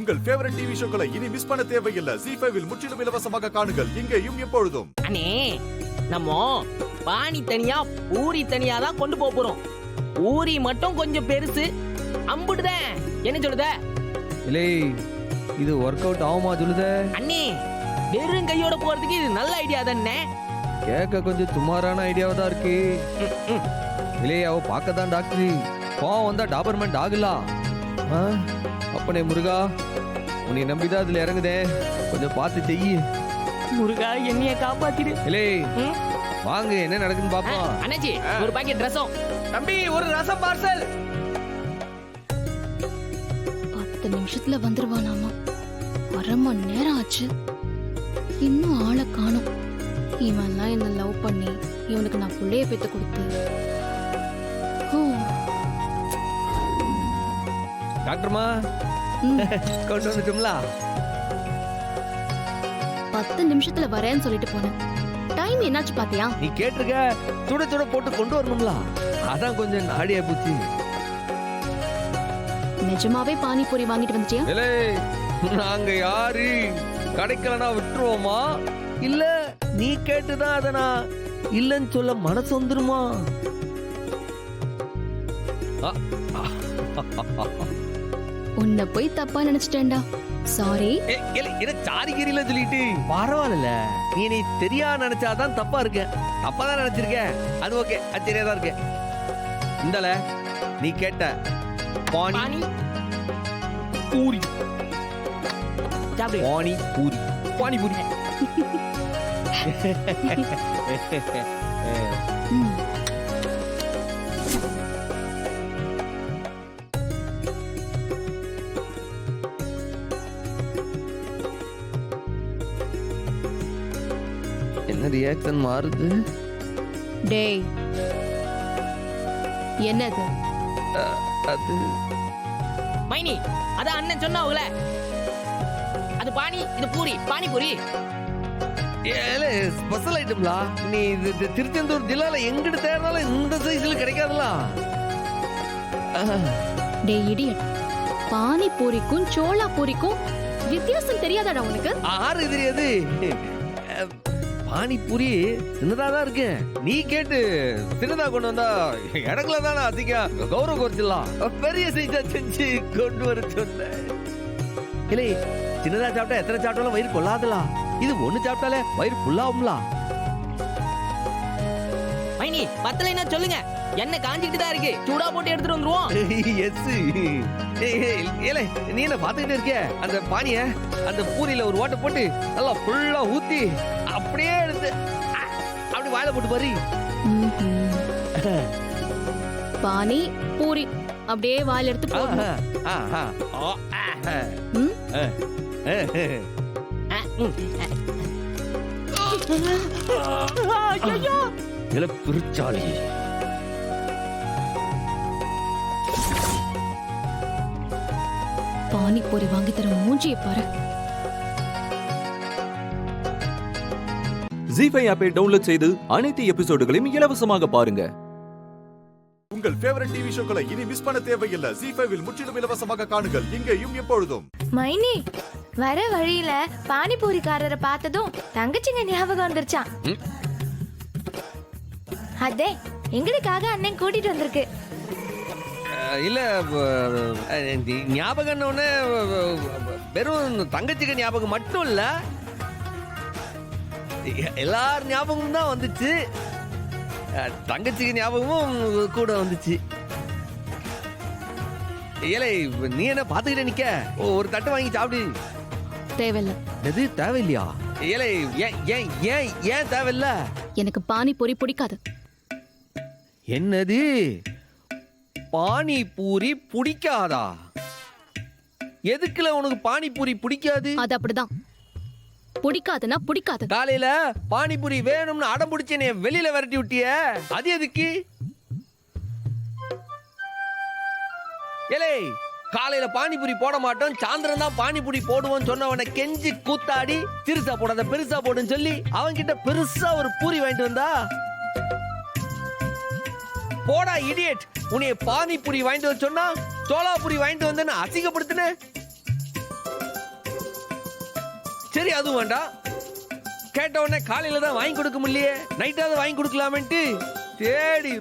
உங்கள் favourite TV ஷோக்களை இனி miss பண்ண தேவையில்லை. ZEE5 இல் முற்றிலும் இலவசமாக காணுங்கள். இங்கேயும் எப்பொழுதும். அண்ணே, நம்ம பானி தனியா பூரி தனியா தான் கொண்டு போறோம். பூரி மட்டும் கொஞ்சம் பெருசு, அம்புடுதேன். என்ன சொல்லுத? இல்லை, இது ஒர்க் அவுட் ஆகுமா சொல்லுத? அண்ணே, வெறும் கையோட போறதுக்கு இது நல்ல ஐடியா தானே. கேட்க கொஞ்சம் சுமாரான ஐடியாவா தான் இருக்கு. இல்லையே, அவ பார்க்கதான் டாக்டர். கோவம் வந்தா டாபர்மெண்ட் ஆகலாம். அப்பனே முருகா, உன்னை நம்பிதான் அதுல இறங்குதே, கொஞ்சம் பார்த்து செய்யி. முருகா, என்னைய காப்பாத்திடு. இல்லை, வாங்க, என்ன நடக்குன்னு பாப்போம். அண்ணாச்சி, ஒரு பாக்கெட் ரசம். தம்பி, ஒரு ரசம் பார்சல். 10 நிமிஷத்துல வந்துருவானாமா. 1/2 மணி நேரம் ஆச்சு, இன்னும் ஆளை காணோம். இவன்லாம் என்ன லவ் பண்ணி இவனுக்கு நான் புள்ளைய பெத்து கொடுத்து. டாக்டர்மா, கொண்டு வந்துட்டோம்ல. 10 நிமிஷத்துல வரேன்னு சொல்லிட்டு போனேன். டைம் என்னாச்சு பாத்தியா? நீ கேட்டிருக்க, சுட சுட போட்டு கொண்டு வரணும்ல, அதான் கொஞ்சம் நாடியா போச்சு. நிஜமாவே பானிபூரி வாங்கிட்டு வந்துட்டியா? இல்லை, நாங்க யாரு கடைக்கலனா விட்டுருவோமா? இல்ல நீ கேட்டுதான் அத நான் இல்லன்னு சொல்ல மனசு வந்துருமா? உன்னை போய் தப்பா நினைச்சிட்டேன்டா. சாரி. சாரிகிரில சொல்லிட்டு பரவாயில்ல. நீ நீ தெரியா நினைச்சாதான் தப்பா இருக்க. தப்பா தான் நினைச்சிருக்க, அது ஓகே, அது சரியா தான் இருக்கு. இந்தல நீ கேட்ட பானி பூரி. பானி பூரி, பானி பூரி. என்ன ரியாக்ஷன் மாறுது? டேய், என்னது அது? மைனி, அத அண்ணன் சொன்னாவுல, அது பானி, இது பூரி. பானிபூரி ஏலே ஸ்பெஷல் ஐட்டம்லா. நீ திருச்செந்தூர் ஜில்லால எங்கிட்டு தேர்னாலும் இந்த சைஸ்ல கிடைக்காதுல. டேய் இடியட், பானிபூரிக்கும் சோளா பூரிக்கும் வித்தியாசம் தெரியாதாடா உனக்கு? ஆறு தெரியாது. பானிபூரி சின்னதா தான் இருக்கு. நீ கேட்டு சின்னதா கொண்டு வந்தா இடங்கள தானே அதிகம் கௌரவ குறைச்சிடலாம். பெரிய சைஸா செஞ்சு கொண்டு வர சொன்ன. இல்லை, சின்னதா சாப்பிட்டா எத்தனை சாப்பிட்டாலும் வயிறு கொள்ளாதலாம். இது ஒண்ணு சாப்பிட்டாலே வயிறு ஃபுல்லாகும்லா. மைனி, பத்தலைன்னா சொல்லுங்க, என்ன காஞ்சிட்டு தான் இருக்கு. சூடா போட்டு எடுத்துட்டு வந்துருவோம். எஸ். ஏலே, நீ என்ன பாத்துக்கிட்டே இருக்க? அந்த பானிய அந்த பூரியில ஒரு ஓட்டை போட்டு நல்லா ஃபுல்லா ஊத்தி அப்படியே எடுத்து அப்படி வாயில போட்டு பாரு. பானி பூரி அப்படியே வாயில எடுத்து போடு. இல்ல பிரிச்சாளி. பானிபூரி வாங்கி தர மூஞ்சியை பாரு. ZEE5 ஆப்பை டவுன்லோட் செய்து அனைத்து எபிசோடுகளையும் இலவசமாக பாருங்க. உங்கள் ஃபேவரட் டிவி ஷோக்களை இனி மிஸ் பண்ண தேவையில்லை. ZEE5 இல் முற்றிலும் இலவசமாக காணுங்கள். இங்கேயும் எப்பொழுதும். மைனி, வர வழியில பானிபூரிக்காரரை பார்த்ததும் தங்கச்சிங்க ஞாபகம் வந்துருச்சான். அதே எங்களுக்காக அண்ணன் கூட்டிட்டு வந்திருக்கு. இல்ல, ஞாபகம் வெறும் தங்கச்சிக்கு ஞாபகம் மட்டும் இல்ல, எல்லார் ஞாபகமும் தான் வந்துச்சு. தங்கச்சிக்கு ஞாபகமும் கூட வந்துச்சு. ஏலே, நீ என்ன பாத்துக்கிட்டே நிக்க? ஒரு தட்டு வாங்கி சாப்பிடு. தேவையில்ல. எது தேவையில்லையா? ஏலே, ஏன் தேவையில்ல? எனக்கு பானிபூரி பிடிக்காது. என்னது, பானிபூரி பிடிக்காதா? எதுக்குல உனக்கு பானிபூரி பிடிக்காது? அது அப்படிதான், பிடிக்காதுன்னா பிடிக்காது. காலையில பானிபூரி வேணும்னு அடம் பிடிச்சு நீ வெளியில விரட்டி விட்டிய, அது எதுக்கு? ஏலே, காலையில பானிபூரி போட மாட்டோம், சாயந்தரம் தான் பானிபூரி போடுவோம் சொன்னவனை கெஞ்சி கூத்தாடி சிறுசா போடாத பெருசா போடுன்னு சொல்லி அவன்கிட்ட பெருசா ஒரு பூரி வாங்கிட்டு வந்தா. போடா இடியட், உன்னைய பானிபூரி வாங்கிட்டு வர சொன்னா சோளாபூரி வாங்கிட்டு வந்தேன்னு அசிங்கப்படுத்தின. சரி அதுவும் வேண்டாம். கேட்ட உடனே காலையில தான் வாங்கி கொடுக்க முடியலையே, நைட்டாவது வாங்கி கொடுக்கலாமேன்ட்டு தேடி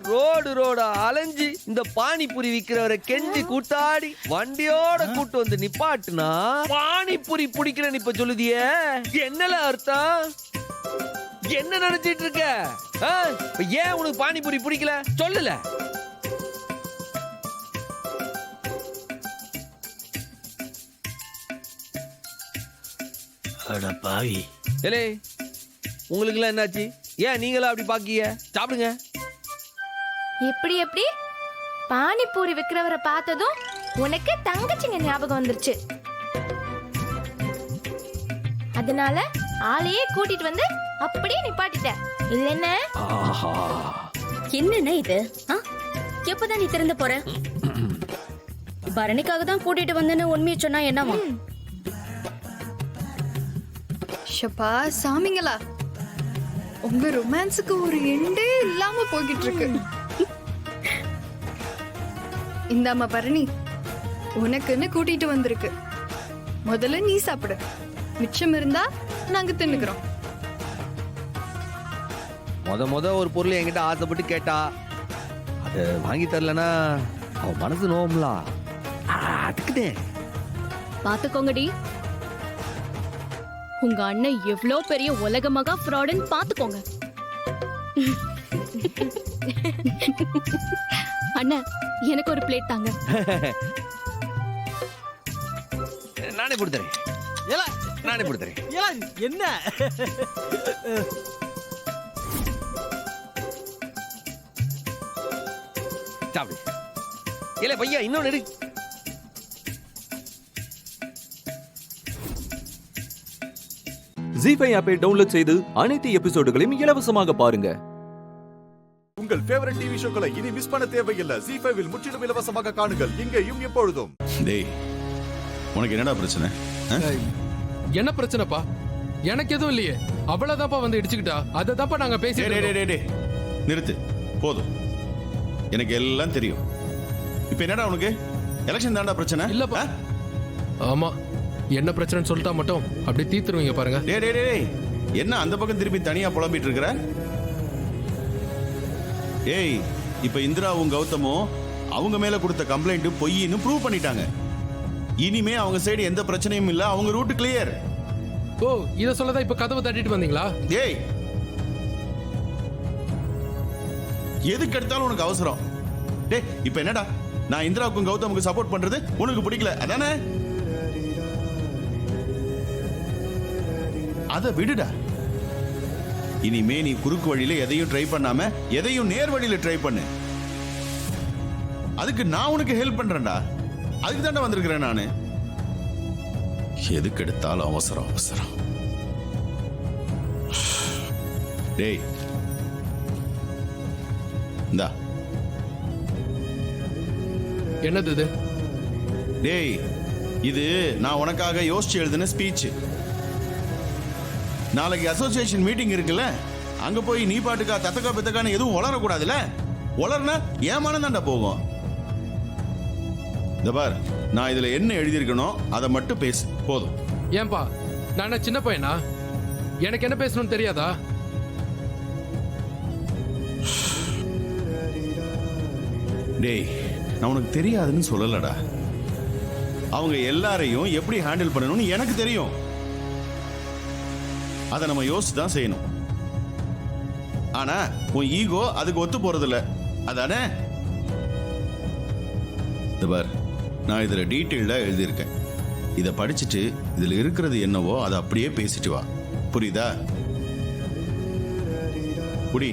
ரோடா அலைஞ்சு இந்த பானிபூரி விக்கிறவரை கெஞ்சி கூத்தாடி வண்டியோட கூட்டு வந்து நிப்பாட்டுனா பானிபூரி பிடிக்கிறேன்னு இப்ப சொல்லுதியே, என்னல அர்த்தம்? என்ன நினைச்சிட்டு இருக்க? இப்ப ஏன் உனக்கு பானிபூரி பிடிக்கல சொல்லல? அட பாவி. ஏலே, உங்களுக்கு எல்லாம் என்னாச்சு? ஏன் நீங்களா அப்படி பாக்கிய? சாப்பிடுங்க. எப்படி எப்படி பானிபூரி விக்கிறவரை பார்த்ததும் உனக்கு தங்கச்சிங்க ஞாபகம் வந்துருச்சு. அதனால ஆளையே கூட்டிட்டு வந்து அப்படியே நிப்பாட்டிட்ட இல்லைன்னா? என்னண்ணே இது? எப்பதான் நீ திறந்து போற? பரணிக்காக தான் கூட்டிட்டு வந்தேன்னு உண்மையை சொன்னா என்னவா? ஷப்பா சாமிங்களா, உங்க ரொமான்ஸுக்கு ஒரு எண்டே இல்லாம போய்கிட்டு இருக்கு. இந்தாம்மா பரணி, உனக்குன்னு கூட்டிட்டு வந்திருக்கு. முதல்ல நீ சாப்பிடு, மிச்சம் இருந்தா நாங்க தின்னுக்கிறோம். முத ஒரு பொருள் என்கிட்ட ஆசைப்பட்டு கேட்டா அது வாங்கி தரலனா அவ மனசு நோவும்ல, அதுக்குதே. பாத்துக்கோங்கடி, உங்க அண்ணன் எவ்வளோ பெரிய உலக மகா ஃப்ராடுன்னு பாத்துக்கோங்க. அண்ணன் எனக்கு ஒரு பிளேட் தாங்க. நானே கொடுத்துறேன். ஏலா, நானே கொடுத்துறேன். ஏலா, என்ன? சாப்பிடு. இல்ல பையா, இன்னொன்னு எடு. ஜி5 ஆப்பை டவுன்லோட் செய்து அனைத்து எபிசோடுகளையும் இலவசமாக பாருங்க. உங்கள் ஃபேவரட் டிவி ஷோக்களை இனி மிஸ் பண்ண தேவையில்லை. ஜி5வில் முற்றிலும் இலவசமாக காணுங்கள் இங்கேயும் எப்பொழுதும். டேய், உனக்கு என்னடா பிரச்சனை? என்ன பிரச்சனைப்பா? எனக்கு எதுவும் இல்லையே. அவ்வளவுதான்ப்பா வந்து இடிச்சுக்கிட்டா. அதை தான்ப்பா நாங்க பேசிட்டு. நிறுத்து, போதும். எனக்கு எல்லாம் தெரியும். இப்ப என்னடா உனக்கு? எலெக்ஷன் தான்டா பிரச்சனை? இல்லப்பா. ஆமா, என்ன பிரச்சனைன்னு சொல்லிட்டா மட்டும் அப்படியே தீத்துருவீங்க பாருங்க. டேய், என்ன அந்த பக்கம் திருப்பி தனியா புலம்பிட்டு இருக்கிற? ஏய், இப்ப இந்திராவும் கௌதமும் அவங்க மேல கொடுத்த கம்ப்ளைண்ட் பொய்ன்னு ப்ரூவ் பண்ணிட்டாங்க. இனிமே அவங்க சைடு எந்த பிரச்சனையும் இல்ல, அவங்க ரூட் கிளியர். ஓ, இத சொல்லதான் இப்ப கதவை தட்டிட்டு வந்தீங்களா? டேய், எதுக்கு எடுத்தாலும் உனக்கு அவசரம். டேய், இப்ப என்னடா? நான் இந்திராவுக்கும் கௌதமுக்கு சப்போர்ட் பண்றது உனக்கு பிடிக்கல அதானே? அத விடுடா. இனிமே நீ குறுக்கு வழியில எதையும் ட்ரை பண்ணாம எதையும் நேர் வழியில ட்ரை பண்ணு. அதுக்கு நான் உனக்கு ஹெல்ப் பண்றேன்டா. அதுக்கு தாண்டா வந்திருக்கிறேன் நானு. எதுக்கு எடுத்தாலும் அவசரம் அவசரம். டேய், இந்தா. என்னது இது? டேய், இது நான் உனக்காக யோசிச்சு எழுதின ஸ்பீச். நாளைக்கு அசோசியேஷன் மீட்டிங் இருக்குல்ல, அங்க போய் நீ பாட்டுக்கா தத்தக்கா பித்தக்கான்னு எதுவும் வளரக்கூடாதுல்ல. வளர்னா ஏமானம் தாண்டா போகும். இந்த பார், நான் இதுல என்ன எழுதியிருக்கணும் அதை மட்டும் பேசு போதும். ஏன்பா, நான் என்ன சின்ன பையனா? எனக்கு என்ன பேசணும்னு தெரியாதா? டேய், நான் உனக்கு தெரியாதுன்னு சொல்லலடா. அவங்க எல்லாரையும் எப்படி ஹேண்டில் பண்ணணும்னு எனக்கு தெரியும். அதை நம்ம யோசிச்சு தான் செய்யணும். ஆனா உன் ஈகோ அதுக்கு ஒத்து போறதில்ல, அதானே? இந்த பார், நான் இதுல டீட்டெயில்டா எழுதியிருக்கேன். இதை படிச்சுட்டு இதுல இருக்கிறது என்னவோ அதை அப்படியே பேசிட்டு வா. புரியுதா? புடி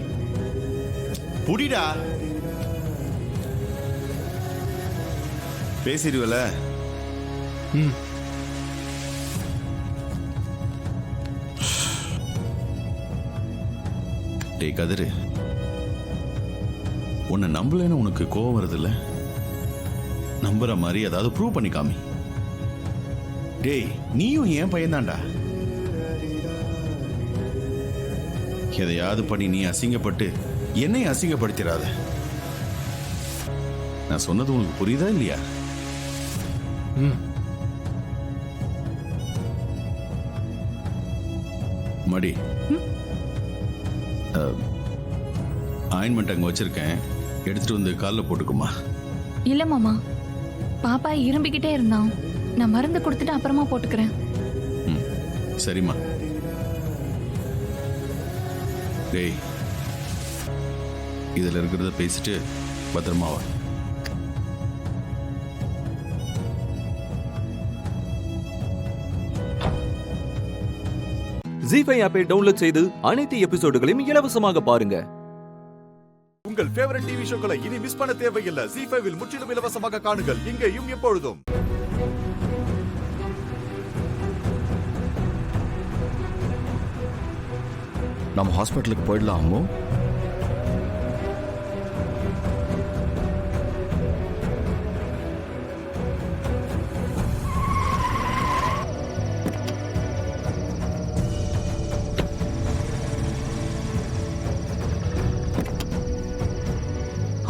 புடிடா. பேசிடுவல. டேய் கதிரு, உன்னை நம்பலன்னு உனக்கு கோவம் வருது இல்ல? நம்புற மாதிரி ஏதாவது ப்ரூவ் பண்ணி காமி. டேய், நீயும் ஏன் பையன்தான்டா. எதையாவது பண்ணி நீ அசிங்கப்பட்டு என்னை அசிங்கப்படுத்திடாத. நான் சொன்னது உனக்கு புரியுதா இல்லையா? மடி ஆயின்மெண்ட் அங்கே வச்சிருக்கேன், எடுத்துட்டு வந்து காலில் போட்டுக்குமா. இல்ல மாமா, பாப்பா இரும்பிக்கிட்டே இருந்தான். நான் மருந்து கொடுத்துட்டு அப்புறமா போட்டுக்கிறேன். ம் சரிம்மா. டேய், இதில் இருக்கிறத பேசிட்டு பத்திரமா வா. ஜி5 ஆப்பை டவுன்லோட் செய்து அனைத்து எபிசோடுகளையும் இலவசமாக பாருங்க. உங்கள் ஃபேவரட் டிவி ஷோக்களை இனி மிஸ் பண்ண தேவையில்லை. ஜி5வில் முற்றிலும் இலவசமாக காணுங்கள், இங்கேயும் எப்பொழுதும். நம்ம ஹாஸ்பிட்டலுக்கு போயிடலாம் அம்மு.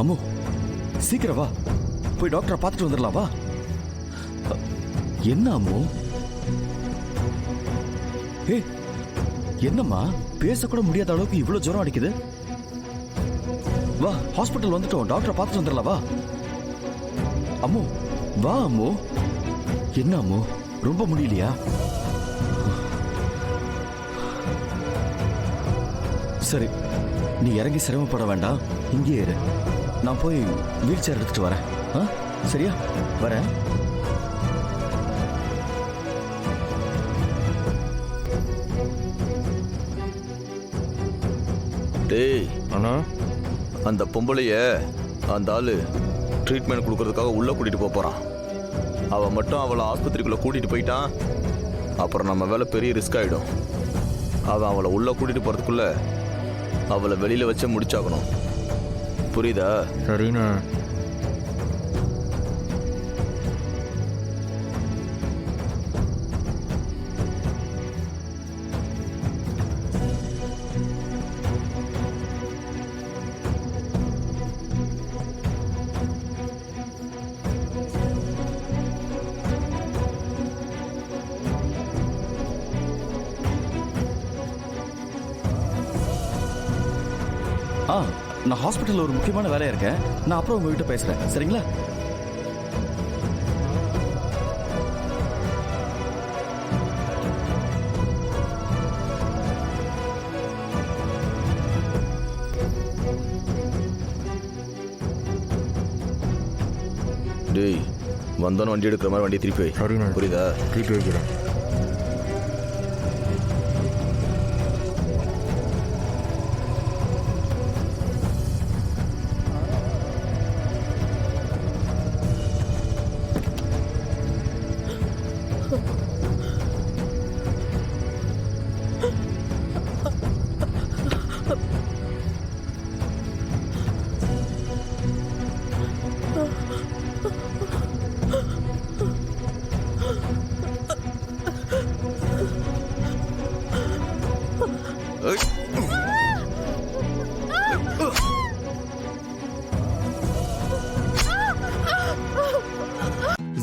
அம்மு சீக்கிரம் வா, போய் டாக்டரை பார்த்துட்டு வந்துடலாம் வா. என்ன அம்மு? ஏ என்னம்மா, பேசக்கூட முடியாத அளவுக்கு இவ்வளவு ஜுரம் அடிக்குது. வா, ஹாஸ்பிட்டல் வந்துட்டோம், டாக்டரை பார்த்துட்டு வந்துடலாம் வா. அம்மு வா அம்மு. என்ன அம்மு, ரொம்ப முடியலையா? சரி, நீ இறங்கி சிரமப்பட வேண்டாம், இங்கே இரு. நான் போய் வீல் சேர் எடுத்துட்டு வரேன். சரியா? வரேன். டேய் அண்ணா, அந்த பொம்பளைய அந்த ஆளு ட்ரீட்மெண்ட் கொடுக்கறதுக்காக உள்ள கூட்டிட்டு போறான். அவன் மட்டும் அவளை ஆஸ்பத்திரிக்குள்ள கூட்டிட்டு போயிட்டான், அப்புறம் நம்ம வேலை பெரிய ரிஸ்க் ஆயிடும். அவன் அவளை உள்ள கூட்டிட்டு போறதுக்குள்ள அவளை வெளியில வச்சே முடிச்சாகணும். புரியுதா? சரிண்ணா. நான் ஹாஸ்பிட்டல்ல ஒரு முக்கியமான வேலையா இருக்கேன், நான் அப்புறம் உங்ககிட்ட பேசுறேன், சரிங்களா? டேய், வந்தோன்னு வண்டி எடுக்கிற மாதிரி வண்டி திருப்பி வை. புரியுதா? திருப்பி வைக்கிறேன்.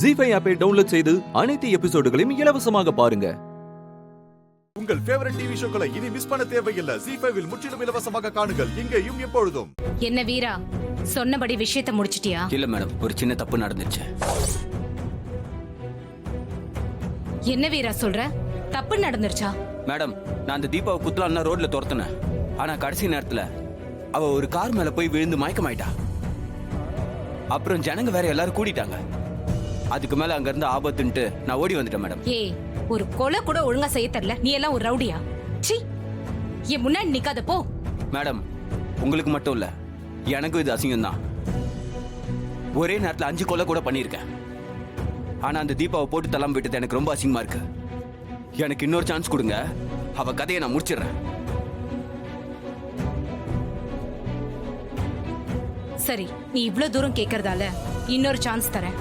ஜி5 ஆப்பை டவுன்லோட் செய்து அனைத்து எபிசோடுகளையும் இலவசமாக பாருங்க. உங்கள் ஃபேவரட் டிவி ஷோக்களை இனி மிஸ் பண்ண தேவையில்லை. ஜி5வில் முற்றிலும் இலவசமாக காணுங்கள், இங்கேயும் எப்பொழுதும். என்ன வீரா, சொன்னபடி விஷயத்தை முடிச்சிட்டியா? இல்ல மேடம், ஒரு சின்ன தப்பு நடந்துச்சு. என்ன வீரா சொல்ற? தப்பு நடந்துருச்சா? மேடம், நான் அந்த தீபாவை குத்தலாம்னா ரோட்ல துரத்துனேன். ஆனா கடைசி நேரத்துல அவ ஒரு கார் மேல போய் விழுந்து மயக்கமாயிட்டா. அப்புறம் ஜனங்க வேற எல்லாரும் கூடிட்டாங்க. அதுக்கு மேல அங்க இருந்து ஆபத்துன்ட்டு நான் ஓடி வந்துட்டேன் மேடம். ஏய், ஒரு கொலை கூட ஒழுங்கா செய்ய தெரியல, நீ எல்லாம் ஒரு ரவுடியா? சீ, என் முன்னாடி நிக்காத போ. மேடம், உங்களுக்கு மட்டும் இல்ல, எனக்கும் இது அசிங்கம் தான். ஒரே நேரத்துல 5 கொலை கூட பண்ணியிருக்கேன். ஆனா அந்த தீபாவை போட்டு தள்ளாம விட்டது எனக்கு ரொம்ப அசிங்கமா இருக்கு. எனக்கு இன்னொரு சான்ஸ் கொடுங்க, அவ கதையை நான் முடிச்சிடுறேன். சரி, நீ இவ்ளோ தூரம் கேக்குறதால இன்னொரு சான்ஸ் தரேன்.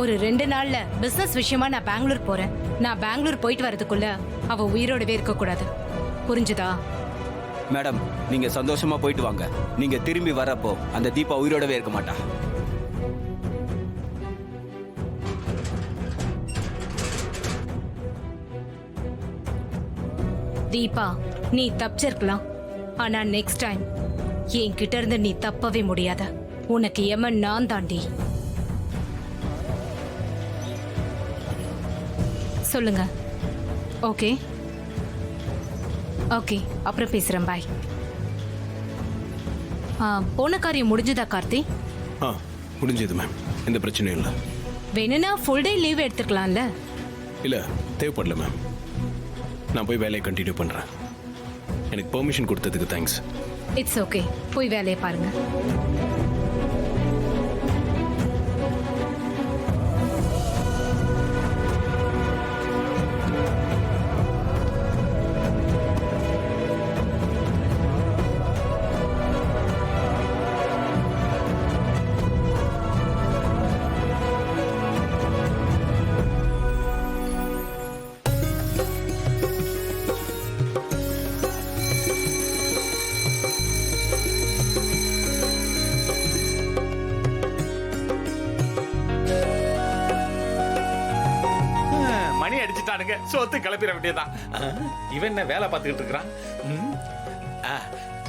ஒரு 2 நாள்ல பிசினஸ் விஷயமா நான் பெங்களூர் போறேன். நான் பெங்களூர் போயிட்டு வரதுக்குள்ள அவ உயிரோடவே இருக்க கூடாது. புரிஞ்சுதா? மேடம், நீங்க சந்தோஷமா போயிட்டு வாங்க. நீங்க திரும்பி வரப்போ அந்த தீபா உயிரோடவே இருக்க மாட்டா. தீபா, நீ தப்பிச்சிருக்கலாம். ஆனா நெக்ஸ்ட் டைம் என்கிட்ட இருந்து நீ தப்பவே முடியாத. உனக்கு எமன் நான் தாண்டி. சொல்லுங்க. ஓகே ஓகே, அப்புறம் பேசுறேன். பாய். போன காரியம் முடிஞ்சதா கார்த்தி? முடிஞ்சது மேம், எந்த பிரச்சனையும் இல்லை. வேணும்னா ஃபுல் டே லீவ் எடுத்துக்கலாம்ல? இல்லை, தேவைப்படல மேம். நான் போய் வேலையை கண்டினியூ பண்ணுறேன். எனக்கு பெர்மிஷன் கொடுத்ததுக்கு தேங்க்ஸ். இட்ஸ் ஓகே, போய் வேலையை பாருங்க. மணி அடிச்சுட்டானுங்க, சோத்து கிளப்பிட வேண்டியதான். இவன் என்ன வேலை பார்த்துக்கிட்டு இருக்கிறான்?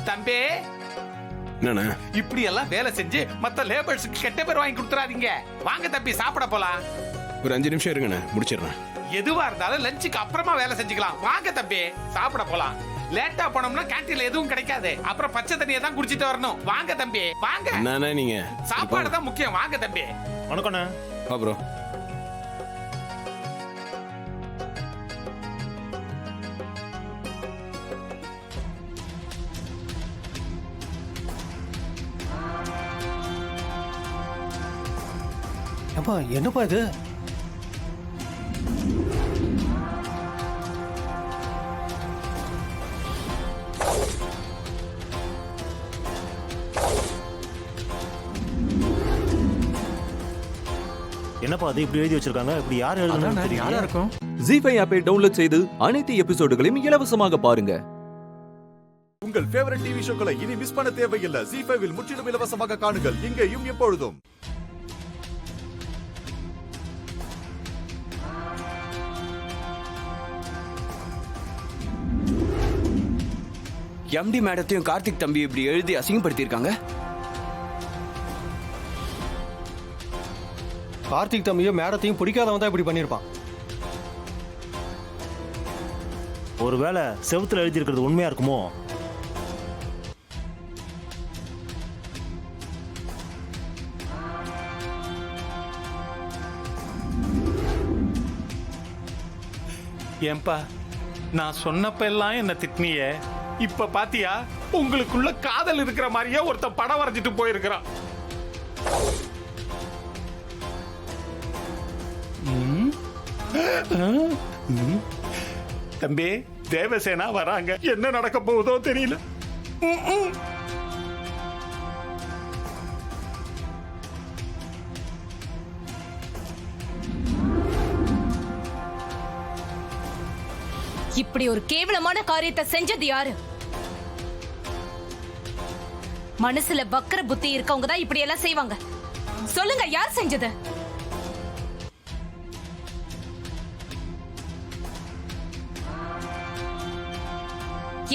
தம்பி, என்னண்ணா இப்படி எல்லாம் வேலை செஞ்சு மத்த லேபர்ஸுக்கு கெட்ட பேர் வாங்கி கொடுத்துறாதீங்க. வாங்க தம்பி, சாப்பிட போலாம். ஒரு 5 நிமிஷம் இருங்கண்ணே, முடிச்சிடுறேன். எதுவா இருந்தாலும் லஞ்சுக்கு அப்புறமா வேலை செஞ்சுக்கலாம். வாங்க தம்பி, சாப்பிட போலாம். லேட்டா போனோம்னா கேண்டீன்ல எதுவும் கிடைக்காது. அப்புறம் பச்சை தண்ணியை தான் குடிச்சிட்டு வரணும். வாங்க தம்பி, வாங்க. என்னண்ணா நீங்க? சாப்பாடு தான் முக்கியம். வாங்க தம்பி. வணக்கண்ணா. அப்புறம் என்னப்பா இது? என்னப்பா அது இப்படி எழுதி வச்சிருக்காங்க? இப்படி யார் எழுதுனாலும் யாரா இருக்கும்? ஜி5 ஆப்பை டவுன்லோட் செய்து அனைத்து எபிசோடுகளையும் இலவசமாக பாருங்க. உங்கள் ஃபேவரட் டிவி ஷோக்களை இனி மிஸ் பண்ண தேவையில்லை. ஜி5வில் முற்றிலும் இலவசமாக காணுங்கள், இங்கேயும் எப்பொழுதும். எம்டி மேடத்தையும் கார்த்திக் தம்பி இப்படி எழுதி அசிங்கப்படுத்தியிருக்காங்க. கார்த்திக் தம்பியும் மேடத்தையும் பிடிக்காதவன் தான் இப்படி பண்ணிருப்பான். ஒருவேளை செவுத்துல எழுதி இருக்கிறது உண்மையா இருக்குமோ? ஏன்பா, நான் சொன்னப்ப எல்லாம் என்ன திட்டினியே, இப்ப பாத்தியா உங்களுக்குள்ள காதல் இருக்கிற மாதிரியே ஒருத்த படம் வரைஞ்சிட்டு போயிருக்கிறான். தம்பி, தேவசேனா வராங்க. என்ன நடக்க போகுதோ தெரியல. இப்படி ஒரு கேவலமான காரியத்தை செஞ்சது யாரு? மனசுல வக்கர புத்தி இருக்கவங்க தான் இப்படி எல்லாம் செய்வாங்க. சொல்லுங்க, யார் செஞ்சது?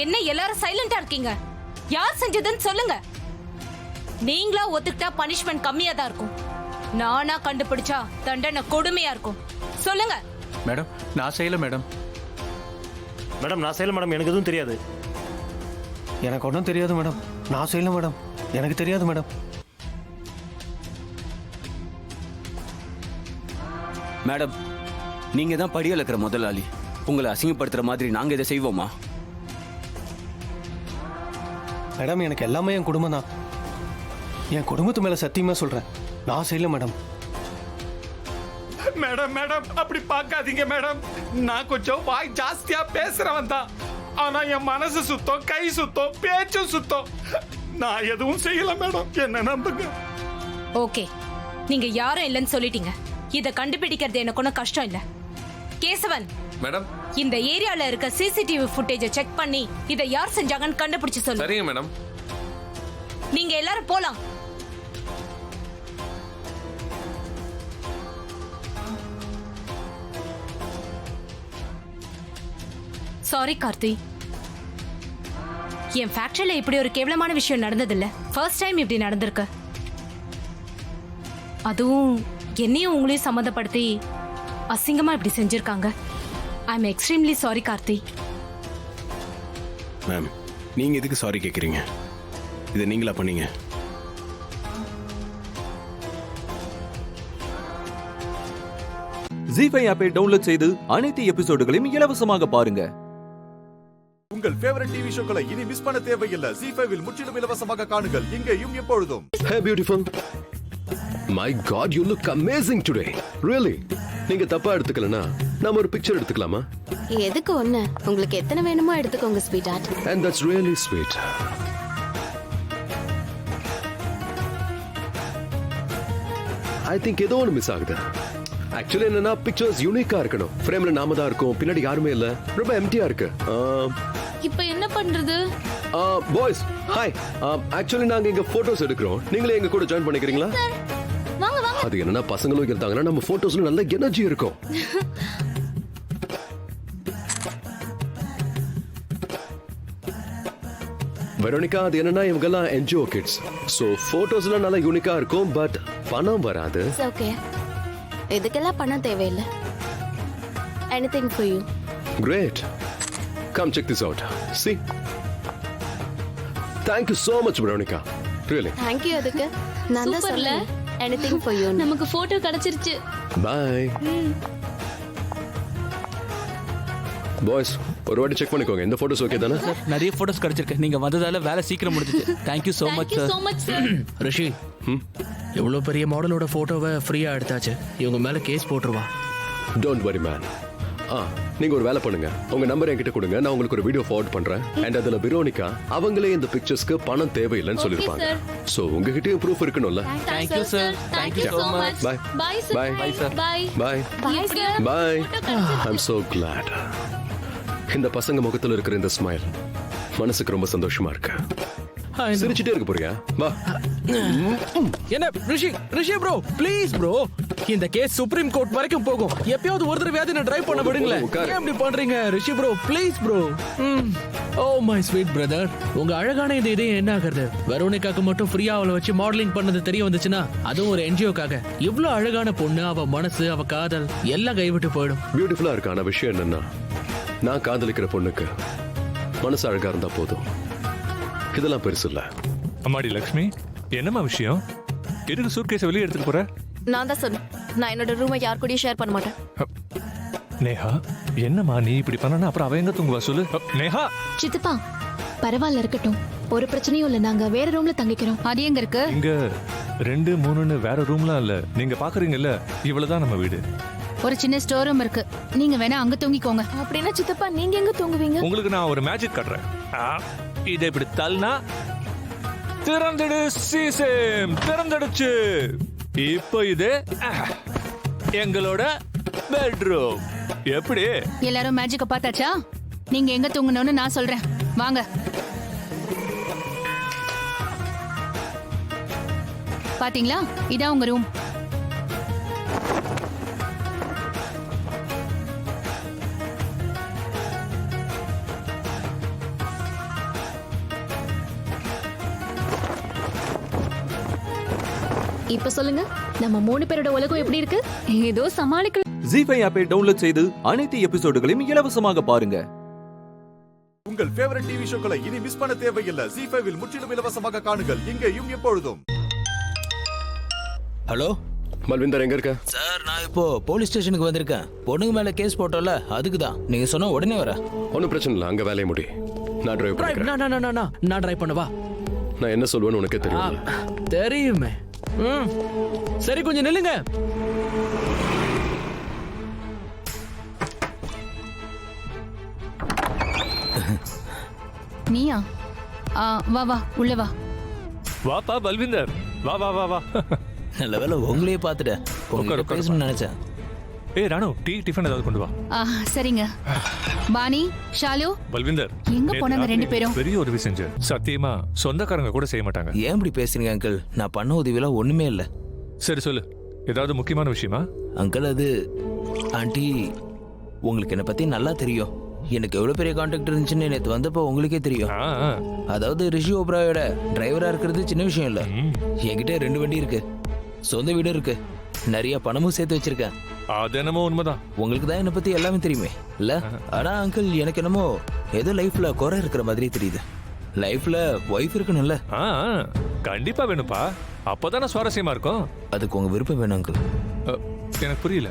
என்ன எல்லாரும் சைலண்டா இருக்கீங்க? யார் செஞ்சதுன்னு சொல்லுங்க. நீங்களா ஒத்துக்கிட்டா பனிஷ்மெண்ட் கம்மியா தான் இருக்கும். நானா கண்டுபிடிச்சா தண்டனை கொடுமையா இருக்கும். சொல்லுங்க. மேடம், நான் செய்யல மேடம். மேடம், நான் செய்யல மேடம். எனக்கு எதுவும் தெரியாது. எனக்கு ஒன்றும் தெரியாது மேடம். நான் செய்யல மேடம். எனக்கு தெரியாது மேடம். மேடம், நீங்க தான் படியில் இருக்கிற முதலாளி. உங்களை அசிங்கப்படுத்துற மாதிரி நாங்க இதை செய்வோமா? மேடம், எனக்கு எல்லாமே என் குடும்பம் தான். என் குடும்பத்து மேல சத்தியமா சொல்றேன், நான் செய்யல மேடம். மேடம் மேடம், அப்படி பார்க்காதீங்க மேடம். நான் கொஞ்சம் வாய் ஜாஸ்தியா பேசுறவன் தான். ஆனா என் மனசு சுத்தம், கை சுத்தம், பேச்சும் சுத்தம். நான் எதுவும் செய்யல மேடம், என்ன நம்புங்க. ஓகே, நீங்க யாரும் இல்லைன்னு சொல்லிட்டீங்க. இத கண்டுபிடிக்கிறது எனக்கு ஒன்றும் கஷ்டம் இல்ல. கேசவன் மேடம், இந்த ஏரியால இருக்க சிசிடிவி ஃபுட்டேஜை செக் பண்ணி இதை யார் செஞ்சாங்கன்னு கண்டுபிடிச்சு சொல்லுங்க. சரிங்க மேடம். நீங்க எல்லாரும் போலாம். சாரி கார்த்தி, என் ஃபேக்டரியில இப்படி ஒரு கேவலமான விஷயம் நடந்ததில்ல. ஃபர்ஸ்ட் டைம் இப்படி நடந்திருக்கு. அதுவும் என்னையும் உங்களையும் சம்மந்தப்படுத்தி அசிங்கமா இப்படி செஞ்சிருக்காங்க. I am extremely sorry Karthi. Ma'am, நீங்க எதுக்கு சாரி கேட்குறீங்க? இதை நீங்களா பண்ணீங்க? ஜி5 ஆப்பை டவுன்லோட் செய்து அனைத்து எபிசோடுகளையும் இலவசமாக பாருங்க. உங்கள் ஃபேவரட் டிவி ஷோக்களை இனி மிஸ் பண்ண தேவையில்லை. ஜி5 முற்றிலும் இலவசமாக காணுங்கள் இங்கேயும் எப்பொழுதும். Hey beautiful. My god, you look amazing today. Really? நீங்க தப்பா எடுத்துக்கலனா நாம ஒரு பிக்சர் எடுத்துக்கலாமா? எதுக்கு ஒண்ணு? உங்களுக்கு எத்தனை வேணுமோ எடுத்துக்கோங்க sweetheart. And that's really sweet. I think ஏதோ ஒன்று மிஸ் ஆகுது. ஆக்சுவலி என்னன்னா பிக்சர்ஸ் யூனிக்கா இருக்கணும். ஃப்ரேம்ல நாம தான் இருக்கோம், பின்னாடி யாருமே இல்ல, ரொம்ப எம்டியா இருக்கு. இப்போ என்ன பண்றது? Boys hi. ஆக்சுவலி நாங்க இங்க போட்டோஸ் எடுக்கிறோம். நீங்களே எங்க கூட ஜாயின் பண்ணிக்கிறீங்களா? வாங்க வாங்க. அது என்னன்னா பசங்களும் இருந்தாங்கன்னா நம்ம போட்டோஸ்ல நல்ல எனர்ஜி இருக்கும். வெரோனிகா, அது என்னன்னா இவங்கெல்லாம் என்ஜிஓ கிட்ஸ். ஸோ ஃபோட்டோஸ்லாம் நல்லா யூனிக்கா இருக்கும், பட் பணம் வராது. ஓகே, இதுக்கெல்லாம் பணம் தேவையில்லை. Anything for you. Great. Come check this out. See. Thank you so much, Veronica. Really. Thank you அதுக்கு. நான் தான் சொல்றேன். Anything for you. நமக்கு போட்டோ கிடைச்சிருச்சு. Bye. பாய்ஸ் ஒரு வாட்டி செக் பண்ணிக்கோங்க. இந்த போட்டோஸ் ஓகே தானே? நிறைய போட்டோஸ் கிடைச்சிருக்கு. நீங்க வந்ததால வேலை சீக்கிரம் முடிஞ்சிச்சு. Thank you so much Thank you so much sir. Rishi, எவ்வளோ பெரிய மாடலோட போட்டோவை ஃப்ரீயா எடுத்தாச்சு. இவங்க மேல கேஸ் போட்டுருவா. Don't worry man. நீங்க ஒரு வேலை பண்ணுங்க. உங்க நம்பர் என்கிட்ட கொடுங்க. நான் உங்களுக்கு ஒரு வீடியோ ஃபார்வர்ட் பண்றேன். அண்ட் அதுல வெரோனிகா அவங்களே இந்த பிக்சர்ஸ்க்கு பணம் தேவையில்லைன்னு சொல்லிருப்பாங்க. சோ உங்ககிட்டயும் ப்ரூஃப் இருக்கணும்ல. Thank you sir. Thank you so much. Bye. Bye sir. Bye. Bye sir. Bye. Bye. Bye sir. Bye. I'm so glad. இந்த பசங்க முகத்துல இருக்கிற இந்த ஸ்மைல் மனசுக்கு ரொம்ப சந்தோஷமா இருக்கு. சிரிச்சிட்டே இருக்க போறியா? வா. என்ன ரிஷி ப்ரோ, ப்ளீஸ் ப்ரோ, இந்த கேஸ் சுப்ரீம் கோர்ட் வரைக்கும் போகும். எப்பயாவது ஒரு தடவையாவது நான் ட்ரை பண்ண விடுங்களேன். ஏன் இப்படி பண்றீங்க Rishi bro? Please bro. Oh my sweet brother, உங்க அழகான இந்த இதயம் என்ன ஆகுறது? வெரோனிகாக்கு மட்டும் ஃப்ரீயா அவளை வச்சு மாடலிங் பண்ணது தெரிய வந்துச்சுன்னா, அதுவும் ஒரு என்ஜிஓக்காக. இவ்வளவு அழகான பொண்ணு, அவ மனசு, அவ காதல் எல்லாம் கைவிட்டு போயிடும். பியூட்டிஃபுல்லா இருக்கான விஷயம் என்னன்னா, நான் காதலிக்கிற பொண்ணுக்கு மனசு அழகா இருந்தா போதும். இதெல்லாம் பெருசு இல்ல. அம்மாடி லக்ஷ்மி, என்னம்மா விஷயம்? எதுக்கு சூட்கேஸை வெளியே எடுத்துட்டு போற? நான் தான் சொன்னேன், நான் என்னோட ரூமை யார் கூடயும் ஷேர் பண்ண மாட்டேன். நேஹா, என்னம்மா நீ இப்படி பண்ணனா அப்புறம் அவ எங்க தூங்குவா சொல்லு? நேஹா. சித்தப்பா பரவாயில்ல இருக்கட்டும், ஒரு பிரச்சனையும் இல்ல. நாங்க வேற ரூம்ல தங்கிக்கிறோம். அது எங்க இருக்கு? இங்க 2, 3ன்னு வேற ரூம்லாம் இல்ல. நீங்க பாக்குறீங்கல்ல, இவ்வளவுதான் நம்ம வீடு. ஒரு சின்ன ஸ்டோர் ரூம் இருக்கு. நீங்க வேணா அங்க தூங்கிக்கோங்க. அப்படின்னா சித்தப்பா நீங்க எங்க தூங்குவீங்க? உங்களுக்கு நான் ஒரு மேஜிக் காட்டுறேன். இதை இப்படி தள்ளினா திறந்துடு. சீசேம் திறந்துடுச்சு. இப்போ இது எங்களோட பெட்ரூம். எப்படி? எல்லாரும் மேஜிக்க பார்த்தாச்சா? நீங்க எங்க தூங்கணும்னு நான் சொல்றேன். வாங்க. பாத்தீங்களா, இதான் உங்க ரூம். இப்ப சொல்லுங்க, நம்ம 3 பேரோட உலகம் எப்படி இருக்கு? ஏதோ சமாளிக்க. ஜி5 ஆப்பை டவுன்லோட் செய்து அனைத்து எபிசோடுகளையும் இலவசமாக பாருங்க. உங்கள் ஃபேவரட் டிவி ஷோக்களை இனி மிஸ் பண்ண தேவையில்லை. ஜி5 முற்றிலும் இலவசமாக காணுங்கள் இங்கேயும் எப்பொழுதும். ஹலோ மல்விந்தர், எங்க இருக்க? சார், நான் இப்போ போலீஸ் ஸ்டேஷனுக்கு வந்திருக்கேன். பொண்ணுங்க மேல கேஸ் போட்டோம்ல, அதுக்கு தான். நீங்க சொன்ன உடனே வர. ஒன்னும் பிரச்சனை இல்லை, அங்க வேலையை முடி. நான் டிரைவ் பண்ணிக்கிறேன். நான் டிரைவ் பண்ணவா? நான் என்ன சொல்லுவேன்னு உனக்கே தெரியும். தெரியுமே. சரி, கொஞ்சம் நில்லுங்க. நீயா? வா வா, உள்ள வா. வாப்பா பல்விந்தர், வா வா வா வா. நல்ல வேலை உங்களையே பார்த்துட்டேன். உட்கார பேசணும்னு நினைச்சேன். ஏய் ராணு, டிஃபன் ஏதாவது கொண்டு வா. சரிங்க. பாணி, ஷாலு, பல்விந்தர், எங்க போனாங்க 2 பேரும்? பெரிய உதவி செஞ்ச. சத்தியமா சொந்தக்காரங்க கூட செய்ய மாட்டாங்க. ஏன் இப்படி பேசுறீங்க அங்கிள்? நான் பண்ண உதவியெல்லாம் ஒண்ணுமே இல்லை. சரி சொல்லு, ஏதாவது முக்கியமான விஷயமா? அங்கிள், அது ஆண்டி, உங்களுக்கு என்னை பத்தி நல்லா தெரியும். எனக்கு எவ்வளவு பெரிய கான்டாக்ட் இருந்துச்சுன்னு நேற்று வந்தப்போ உங்களுக்கே தெரியும். அதாவது ரிஷி ஓப்ராயோட டிரைவரா இருக்கிறது சின்ன விஷயம் இல்ல. என்கிட்ட 2 வண்டி இருக்கு, சொந்த வீடு இருக்கு, நிறைய பணமும் சேர்த்து வச்சிருக்கேன். அது என்னமோ உண்மைதான். உங்களுக்கு தான் என்னை பத்தி எல்லாமே தெரியுமே இல்ல? ஆனா அங்கிள், எனக்கு என்னமோ ஏதோ லைஃப்ல குறை இருக்கிற மாதிரி தெரியுது. லைஃப்ல ஒய்ஃப் இருக்கணும்ல? கண்டிப்பா வேணும்ப்பா, அப்பதானே சுவாரஸ்யமா இருக்கும். அதுக்கு உங்க விருப்பம் வேணும் அங்கிள். எனக்கு புரியல.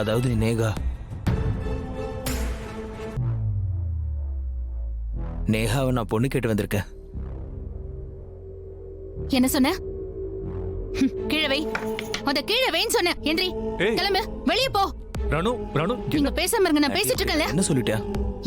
அதாவது நேகாவை நான் பொண்ணு கேட்டு வந்திருக்கேன். என்ன சொன்ன? கீழே வை, அத கீழே வைன்னு சொன்ன. எந்திரி, கிளம்பு, வெளியே போ. ராணு, ராணு, நீங்க பேசாம இருங்க, நான் பேசிட்டு இருக்கேன்ல. என்ன சொல்லிட்டியா?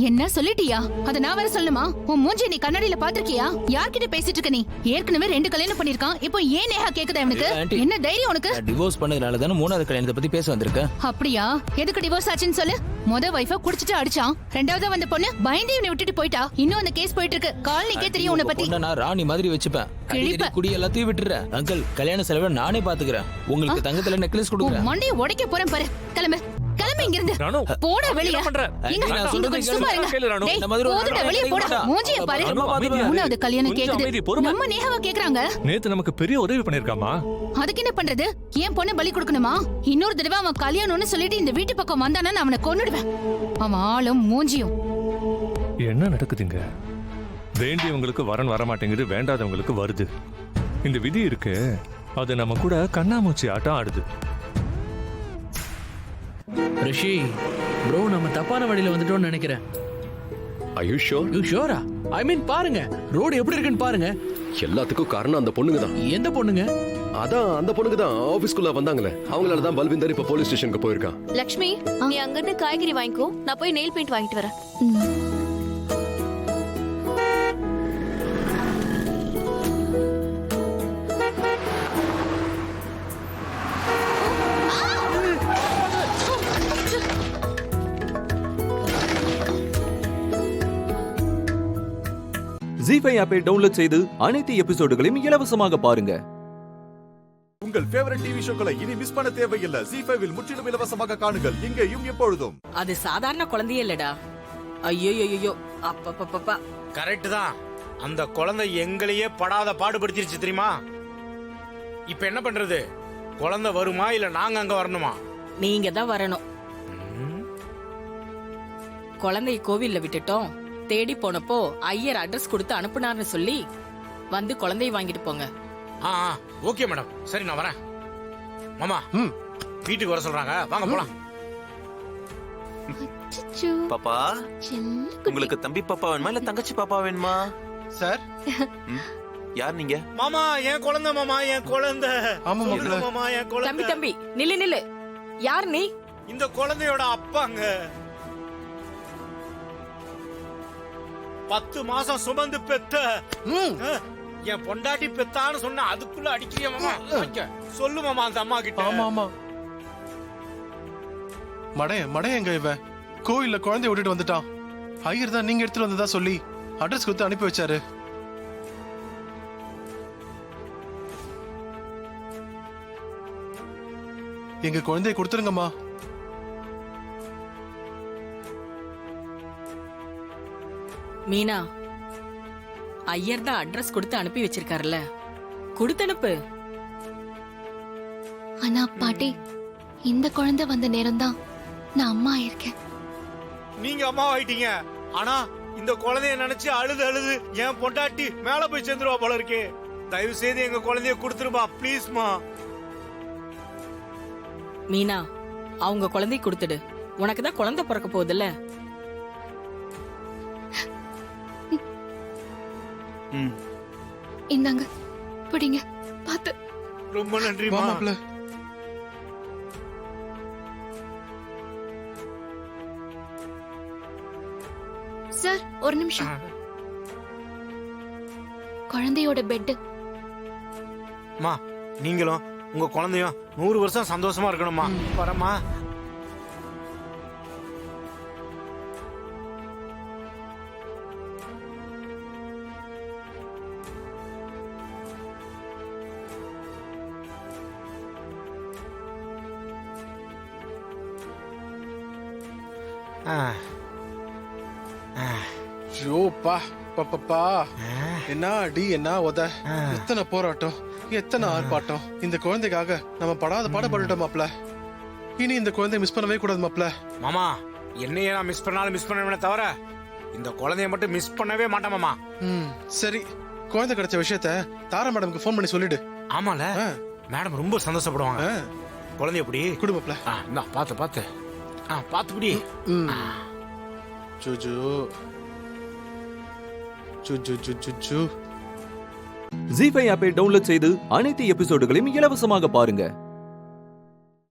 என்ன சொல்லிட்டியா? அத நான் வேற சொல்லணுமா? உன் மூஞ்சி நீ கண்ணாடியில பாத்திருக்கியா? யார்கிட்ட பேசிட்டு இருக்க நீ? ஏற்கனவே 2 கல்யாணம் பண்ணிருக்கான், இப்போ ஏன் நேஹா கேக்குதா இவனுக்கு? என்ன தைரியம் உனக்கு? டிவோர்ஸ் பண்ணதுனால தானே 3வது கல்யாணத்தை பத்தி பேச வந்திருக்கேன். அப்படியா? எதுக்கு டிவோர்ஸ் ஆச்சுன்னு சொல்லு. முத வைஃப குடிச்சிட்டு அடிச்சான், 2வது வந்த பொண்ணு பயந்து இவனை விட்டுட்டு போயிட்டா. இன்னும் அந்த கேஸ் போயிட்டு இருக்கு. காலனிக்கே தெரியும் உன்னை பத்தி. நான் ராணி மாதிரி வச்சுப்பேன், குடி எல்லாத்தையும் விட்டுறேன். அங்கிள், கல்யாண செலவை நானே பாத்துக்கிறேன். உங்களுக்கு தங்கத்துல நெக்லஸ் கொடுக்குறேன். மண்டையை உடைக்க போறேன் பாரு. கிளம்பு, கிளம்பு இங்க இருந்து. போட வெளிய. சும்மா இருங்க. போதுடா, வெளிய போடா. மூஞ்சிய பாரு. 3வது கல்யாணம் கேக்குது. நம்ம நேஹாவை கேக்குறாங்க. நேத்து நமக்கு பெரிய உதவி பண்ணிருக்காமா. அதுக்கு என்ன பண்றது? ஏன் பொண்ணு பலி கொடுக்கணுமா? இன்னொரு தடவை அவன் கல்யாணம்னு சொல்லிட்டு இந்த வீட்டு பக்கம் வந்தானா நான் அவனை கொன்னுடுவேன். அவன் ஆளும் மூஞ்சியும். என்ன நடக்குதுங்க? வேண்டியவங்களுக்கு வரன் வர மாட்டேங்குது, வேண்டாதவங்களுக்கு வருது. இந்த விதி இருக்கு, அது நம்ம கூட கண்ணாமூச்சி ஆட்டம் ஆடுது. ரிஷி ப்ரோ, நம்ம தப்பான வழியில வந்துட்டோம்னு நினைக்கிறேன். Are you sure? You sure? I mean, பாருங்க ரோடு எப்படி இருக்குன்னு பாருங்க. எல்லாத்துக்கும் காரணம் அந்த பொண்ணுங்க தான். எந்த பொண்ணுங்க? அதான் அந்த பொண்ணுங்க தான் ஆபீஸ்க்குள்ள வந்தாங்களே, அவங்களால தான் பல்விந்தர் இப்ப போலீஸ் ஸ்டேஷனுக்கு போயிருக்கான். லக்ஷ்மி, நீ அங்க இருந்து காய்கறி வாங்கிக்கோ, நான் போய் நெயில் பெயிண்ட் வாங்கிட்டு வரேன். ZEE5 ஆப்பை டவுன்லோட் செய்து அனைத்து எபிசோடுகளையும் இலவசமாக பாருங்க. உங்கள் ஃபேவரட் டிவி ஷோக்களை இனி மிஸ் பண்ண தேவையில்லை. ZEE5 முற்றிலும் இலவசமாக காணுங்கள், இங்கேயும் எப்பொழுதும். அது சாதாரண குழந்தையே இல்லடா. ஐயோ, அப்பப்பப்பா. கரெக்ட் தான். அந்த குழந்தை எங்களையே படாத பாடுபடுத்திருச்சு தெரியுமா? இப்ப என்ன பண்றது? குழந்தை வருமா இல்ல நாங்க அங்க வரணுமா? நீங்க தான் வரணும். குழந்தைய கோவில்ல விட்டுட்டோம். தேடி போனப்போ ஐயர் அட்ரஸ் கொடுத்து அனுப்புனார்னு சொல்லி வந்து குழந்தைய வாங்கிட்டு போங்க. ஓகே மேடம், சரி நான் வரேன். மாமா, வீட்டுக்கு வர சொல்றாங்க, வாங்க போலாம். பாப்பா, உங்களுக்கு தம்பி பாப்பா வேணுமா இல்ல தங்கச்சி பாப்பா வேணுமா? சார், யார் நீங்க? மாமா, என் குழந்தை. மாமா, என் குழந்தை. மாமா, என் குழந்தை. தம்பி, நில்லு. யார் நீ? இந்த குழந்தையோட அப்பாங்க. 10 மாசம் சுமந்து பெத்த என் பொண்டாட்டி பெத்தான்னு சொன்ன அதுக்குள்ள அடிக்கிறிய மாமா. சொல்லு மாமா அந்த அம்மா கிட்ட. ஆமா. மடைய எங்க இவன்? கோயில்ல குழந்தைய விட்டுட்டு வந்துட்டான். ஐயர் தான் நீங்க எடுத்துட்டு வந்ததா சொல்லி அட்ரஸ் கொடுத்து அனுப்பி வச்சாரு. எங்க குழந்தைய கொடுத்துருங்கம்மா. மீனா, ஐயர் தான் அட்ரஸ் கொடுத்து அனுப்பி வச்சிருக்காருல்ல, கொடுத்து அனுப்பு. ஆனா பாட்டி, இந்த குழந்தை வந்த நேரம் தான் நான் அம்மா ஆயிருக்கேன். நீங்க அம்மா ஆயிட்டீங்க, ஆனா இந்த குழந்தைய நினைச்சு அழுது என் பொண்டாட்டி மேல போய் சேர்ந்துருவா போல இருக்கே. தயவு செய்து எங்க குழந்தைய கொடுத்துருமா ப்ளீஸ்மா. மீனா, அவங்க குழந்தைய கொடுத்துடு. உனக்கு தான் குழந்தை பிறக்க போகுதுல்ல. இந்தாங்க, பிடிங்க. பாத்து. ரொம்ப நன்றி மாப்ள. சார், ஒரு நிமிஷம். குழந்தையோட பெட். மா, நீங்களும் உங்க குழந்தையும் 100 வருஷம் சந்தோஷமா இருக்கணும்மா. வரமா. ஐயோப்பா பாப்பா என்ன அடி என்ன உத எத்தனை போராட்டம் எத்தனை ஆர்ப்பாட்டம் இந்த குழந்தைக்காக நம்ம படாத பாடுபட்டுட்டோம் மாப்ள. இனி இந்த குழந்தைய மிஸ் பண்ணவே கூடாது மாப்ள. மாமா என்னையே நான் மிஸ் பண்ணாலும் மிஸ் பண்ண தவிர இந்த குழந்தைய மட்டும் மிஸ் பண்ணவே மாட்டேன் மாமா. சரி, குழந்தை கிடைச்ச விஷயத்த தாரா மேடம்க்கு ஃபோன் பண்ணி சொல்லிடு. ஆமால மேடம் ரொம்ப சந்தோஷப்படுவாங்க. குழந்தை எப்படி குடும்பப்ல பாத்து பாத்து பாத்துபடி. ஜூஜு ஜூஜு ஜூஜு ஜி5 ஆப்பை டவுன்லோட் செய்து அனைத்து எபிசோடுகளையும் இலவசமாக பாருங்க.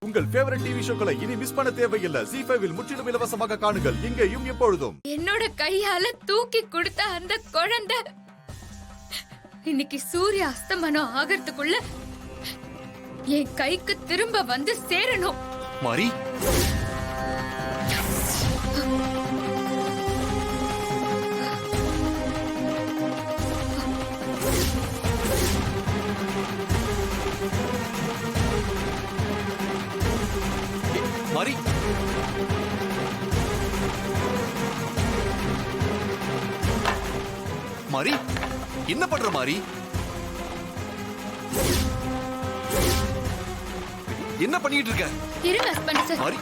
உங்கள் ஃபேவரட் டிவி ஷோக்களை இனி மிஸ் பண்ண தேவையில்லை. ஜி5இல் முற்றிலும் இலவசமாக காணுங்கள், இங்கேயும் எப்பொழுதும். என்னோட கையால தூக்கி கொடுத்த அந்த குழந்தை இன்னைக்கு சூரிய அஸ்தமனம் ஆகிறதுக்குள்ள என் கைக்கு திரும்ப வந்து சேரணும். மாரி மாரி மாரி என்ன பண்ற மாரி? என்ன பண்ணிட்டு இருக்க? இருங்க ஹஸ்பண்ட் சார். மாரி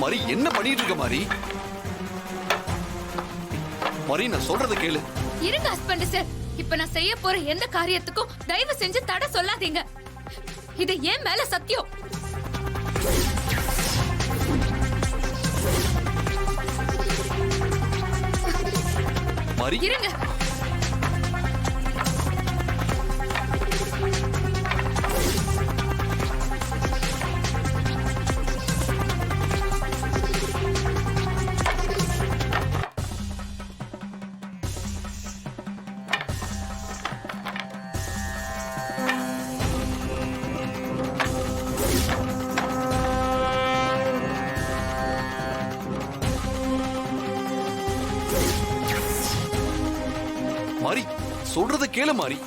மாரி என்ன பண்ணிட்டு இருக்க மாரி? மாரி நான் சொல்றத கேளு. இருங்க ஹஸ்பண்ட் சார். இப்ப நான் செய்ய போற எந்த காரியத்துக்கும் தயவு செஞ்சு தடை சொல்லாதீங்க. இது ஏன் மேல சத்தியம். மாரி இருங்க. மாரி சொல்றத கேளு மாரி.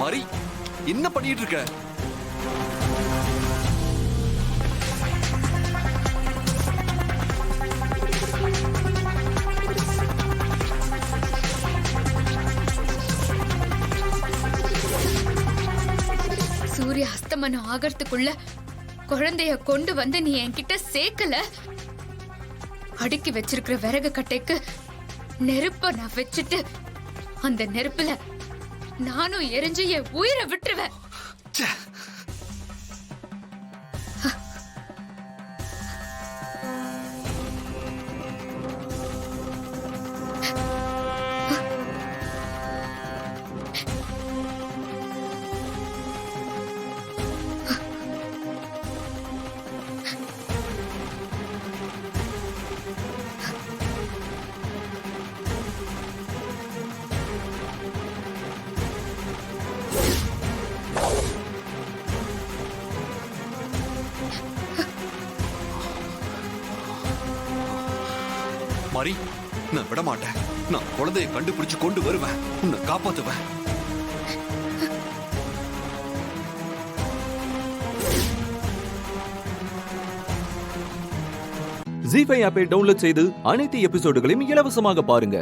மாரி என்ன பண்ணிட்டு இருக்க? சூரிய அஸ்தமனம் ஆகிறதுக்குள்ள குழந்தைய கொண்டு வந்து நீ என்கிட்ட சேர்க்கல, அடுக்கி வச்சிருக்கிற விறகு கட்டைக்கு நெருப்ப நான் வச்சுட்டு அந்த நெருப்புல நானும் எரிஞ்சு என் உயிரை விட்டுருவேன். மாரி நான் விட மாட்டேன். நான் குழந்தையை கண்டுபிடிச்சு கொண்டு வருவேன், உன்னை காப்பாத்துவேன். ஜி5 ஆப்பை டவுன்லோட் செய்து அனைத்து எபிசோடுகளையும் இலவசமாக பாருங்க.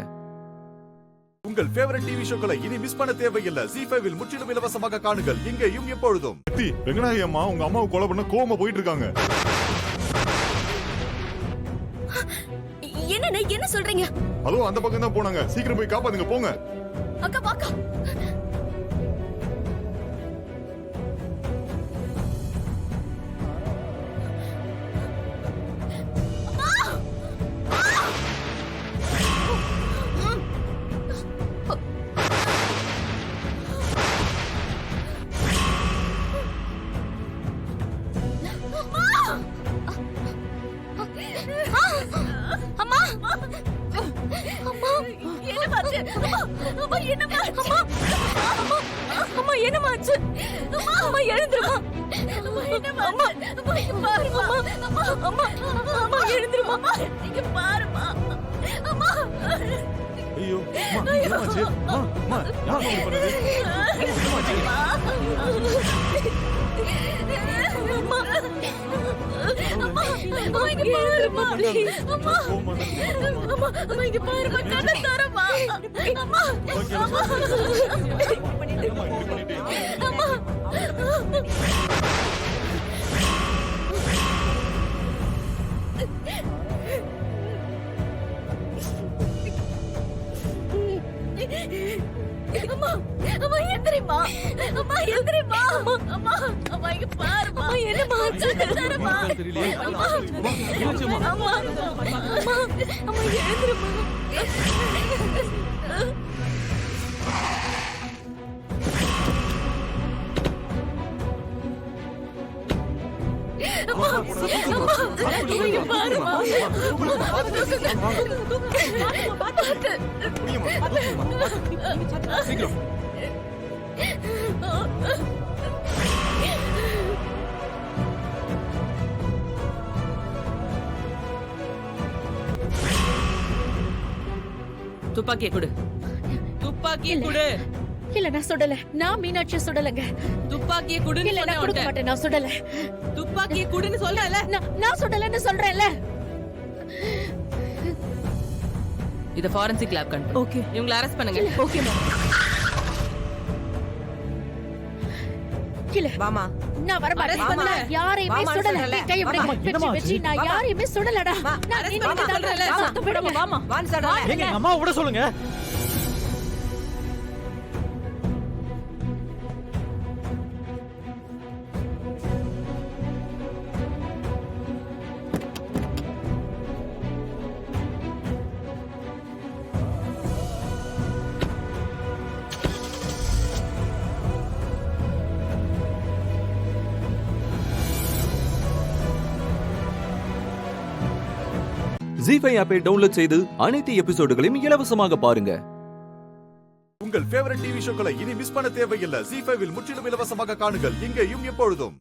உங்கள் ஃபேவரட் டிவி ஷோக்களை இனி மிஸ் பண்ண தேவையில்லை. ஜி5இல் முற்றிலும் இலவசமாக காணுங்கள், இங்கேயும் எப்பொழுதும். வெங்கடாயி அம்மா உங்க அம்மாவை கொலை பண்ண கோவமா போயிட்டு இருக்காங்க. என்ன சொல்றீங்க? அதோ அந்த பக்கம் தான் போனாங்க. சீக்கிரம் போய் காப்பாத்துங்க, போங்க. அக்கா வாக்கா. ஆச்சு அம்மா அம்மா என்னம்மா அம்மா அம்மா அம்மா என்னம்மா ஆச்சு அம்மா அம்மா எழுந்துருமா அம்மா என்னம்மா அம்மா அம்மா இங்க பாருமா அம்மா அம்மா அம்மா எழுந்துருமா இங்க பாருமா அம்மா ஐயோ அம்மா என்னாச்சு அம்மா யார் அப்படி பண்ணது என்னாச்சு அம்மா அம்மா அம்மா இங்க பாருமா அம்மா அம்மா அம்மா இங்க பாருமா கண்ணை தரமா அம்மா அம்மா அம்மா அம்மா அம்மா எந்திரிமா அம்மா எந்திரிமா அம்மா அம்மா இங்க பாருமா என்னம்மா கண்ணை தரமா அம்மா அம்மா அம்மா அம்மா எழுந்திருமா அம்மா அம்மா இங்க பாருமா சீக்கிரம் துப்பாக்கியை கொடு. துப்பாக்கியை கொடு. இல்ல நான் சுடல. நான் மீனாட்சி சுடலங்க. துப்பாக்கியை கொடுன்னு இல்ல நான் கொடுக்க மாட்டேன். நான் சுடல. துப்பாக்கியை கொடுன்னு சொல்றல. நான் சுடலன்னு சொல்றேன்ல. இத ஃபாரன்சிக் லேப் கண்டு. ஓகே. இவங்களை அரெஸ்ட் பண்ணுங்க. Okay ma'am. இல்ல வாமா. நான் வர மாட்டேன். யாரையுமே சுடல. கை விடுங்க. வெச்சி நான் யாரையுமே சுடலடா. நான் நீங்க சொல்றல. விடுங்க வாமா. வான்னு சொல்றல. எங்க அம்மா விட சொல்லுங்க. ஜீ5 ஆப்பை டவுன்லோட் செய்து அனைத்து எபிசோடுகளையும் இலவசமாக பாருங்க. உங்கள் ஃபேவரட் டிவி ஷோக்களை இனி மிஸ் பண்ண தேவையில்லை. ஜீ5 முற்றிலும் இலவசமாக காணுங்கள் இங்கேயும் எப்பொழுதும்.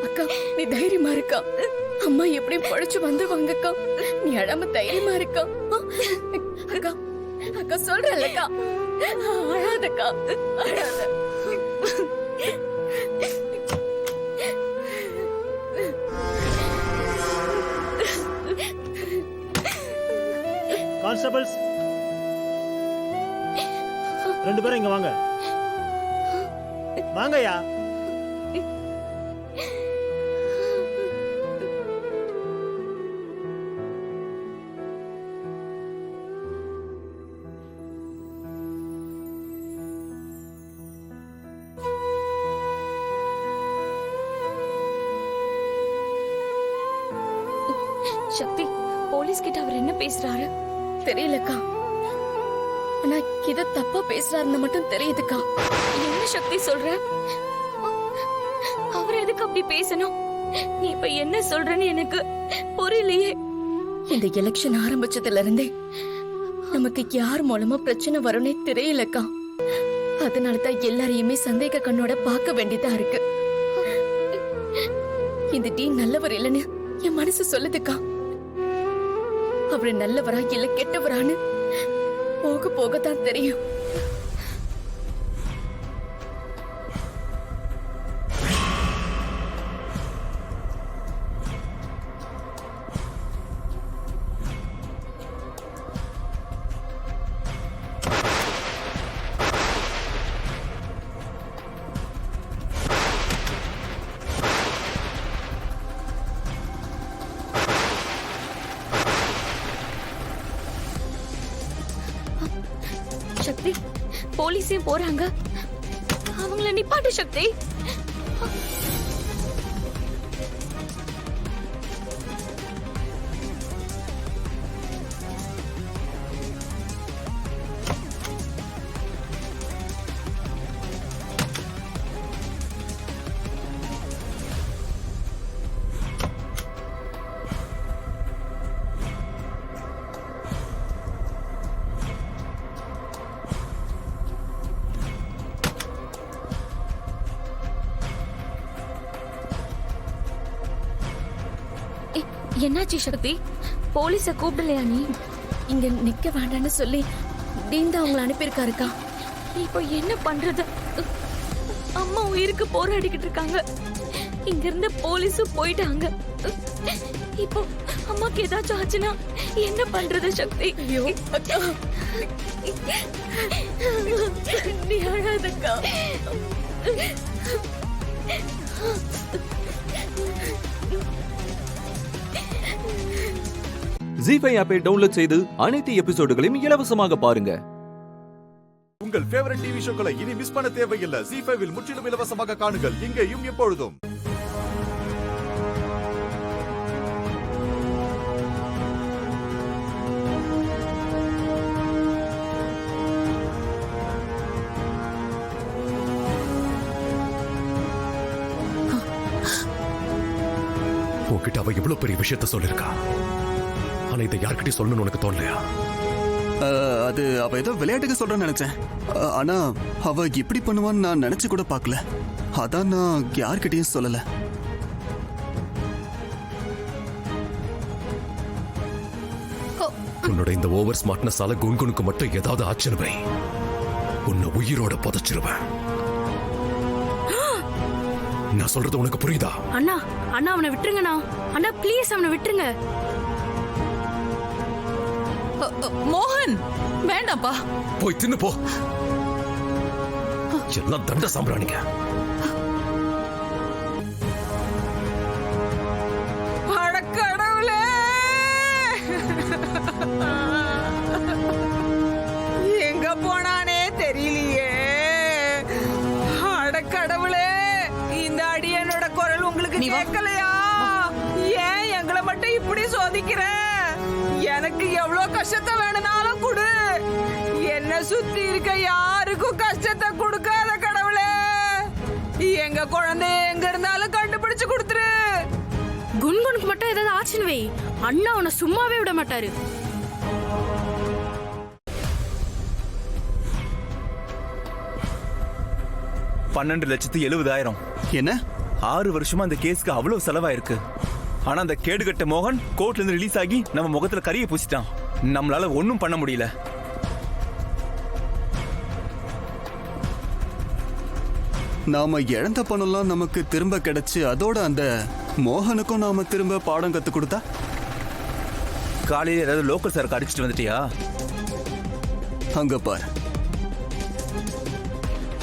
அக்கா நீ தைரியமா இருக்கா? அம்மா எப்படி பழிச்சு வந்துவாங்கக்கா. நீ அழாம தைரியமா இருக்கா? அக்கா அக்கா சொல்றேன்லக்கா. அழாதக்கா அழாத. கான்ஸ்டபிள்ஸ் 2 பேரும் இங்க வாங்க. வாங்கய்யா. சக்தி போலீஸ் கிட்ட அவர் என்ன பேசுறாரு தெரியலக்கா. ஆனா இத தப்பா பேசுறாருன்னு மட்டும் தெரியுதுக்கா. என்ன சக்தி சொல்ற? அவர் எதுக்கு அப்படி பேசணும்? நீ இப்ப என்ன சொல்றன்னு எனக்கு புரியலையே. இந்த எலெக்ஷன் ஆரம்பிச்சதுல இருந்தே நமக்கு யார் மூலமா பிரச்சனை வரும்னே தெரியலக்கா. அதனாலதான் எல்லாரையுமே சந்தேக கண்ணோட பார்க்க வேண்டியதா இருக்கு. இந்த டீ நல்லவர் இல்லைன்னு என் மனசு சொல்லுதுக்கா. அவரு நல்லவரா இல்ல கெட்டவரான்னு போக போகத்தான் தெரியும். சக்தி போலீஸையும் போறாங்க. அவங்கள நிப்பாட்டு சக்தி. என்னாச்சு சக்தி? போலீஸ கூப்பிடலையா நீ? இங்க நிக்க வேண்டாம்னு சொல்லி தீந்தா அவங்கள அனுப்பியிருக்காருக்கா. இப்போ என்ன பண்றது? அம்மா உயிருக்கு போராடிக்கிட்டு இருக்காங்க. இங்க இருந்து போலீஸும் போயிட்டாங்க. இப்போ அம்மாக்கு ஏதாச்சும் ஆச்சுன்னா என்ன பண்றது சக்தி? ஐயோ அக்கா, நீ அழாதக்கா. ஜி5 ஆப்பை டவுன்லோட் செய்து அனைத்து எபிசோடுகளையும் இலவசமாக பாருங்க. உங்கள் ஃபேவரட் டிவி ஷோக்களை இனி மிஸ் பண்ண தேவையில்லை. ஜி5 முற்றிலும் இலவசமாக காணுங்கள், இங்கேயும் எப்பொழுதும். உன்கிட்ட அவ இவ்வளவு பெரிய விஷயத்த சொல்லிருக்கா. ஆனா இதை யார்கிட்டயும் சொல்லணும்னு உனக்கு தோணலையா? அது அவ ஏதோ விளையாட்டுக்கு சொல்றேன்னு நினைச்சேன். ஆனா அவ இப்படி பண்ணுவான்னு நான் நினைச்சு கூட பார்க்கல. அதான் நான் யார்கிட்டயும் சொல்லல. உன்னோட இந்த ஓவர் ஸ்மார்ட்னஸால குன்குனுக்கு மட்டும் ஏதாவது ஆச்சுன்னு வை, உன்னை உயிரோட புதைச்சிருவேன். நான் சொல்றது உனக்கு புரியுதா? அண்ணா அண்ணா அவனை விட்டுருங்கண்ணா. அண்ணா ப்ளீஸ் அவனை விட்டுருங்க. மோகன் வேண்டாப்பா. போய் தின்னு போ. எல்லாம் தண்ட சாம்பிராணிங்க. அடக்கடவுளே, எங்க போனானே தெரியலையே. அடக்கடவுளே, இந்த அடியனோட குரல் உங்களுக்கு கேட்கலையா? ஏன் எங்களை மட்டும் இப்படி சோதிக்கிற? எனக்கு எவ்வளவு கஷ்டத்தை வேணும்னாலும் கொடு. என்ன சுத்தி இருக்க யாருக்கும் கஷ்டத்தை கொடுக்காத கடவுளே. எங்க குழந்தை எங்க இருந்தாலும் கண்டுபிடிச்சு கொடுத்துரு. குன்குனுக்கு மட்டும் ஏதாவது ஆச்சுன்னு வை, அண்ணா அவனை சும்மாவே விட மாட்டாரு. $12,70,000. என்ன 6 வருஷமா அந்த கேஸ்க்கு அவ்வளவு செலவாயிருக்கு. ஆனா அந்த கேடுகட்ட மோகன் கோர்ட்ல இருந்து ரிலீஸ் ஆகி நம்ம முகத்துல கரிய பூசிட்டான். நம்மளால ஒண்ணும் பண்ண முடியல. நாம இழந்த பணம்லாம் நமக்கு திரும்ப கிடைச்சு அதோட அந்த மோகனுக்கும் நாம திரும்ப பாடம் கத்து கொடுத்தா? காலையில ஏதாவது லோக்கல் சரக்கு அடிச்சுட்டு வந்துட்டியா? அங்க பார்,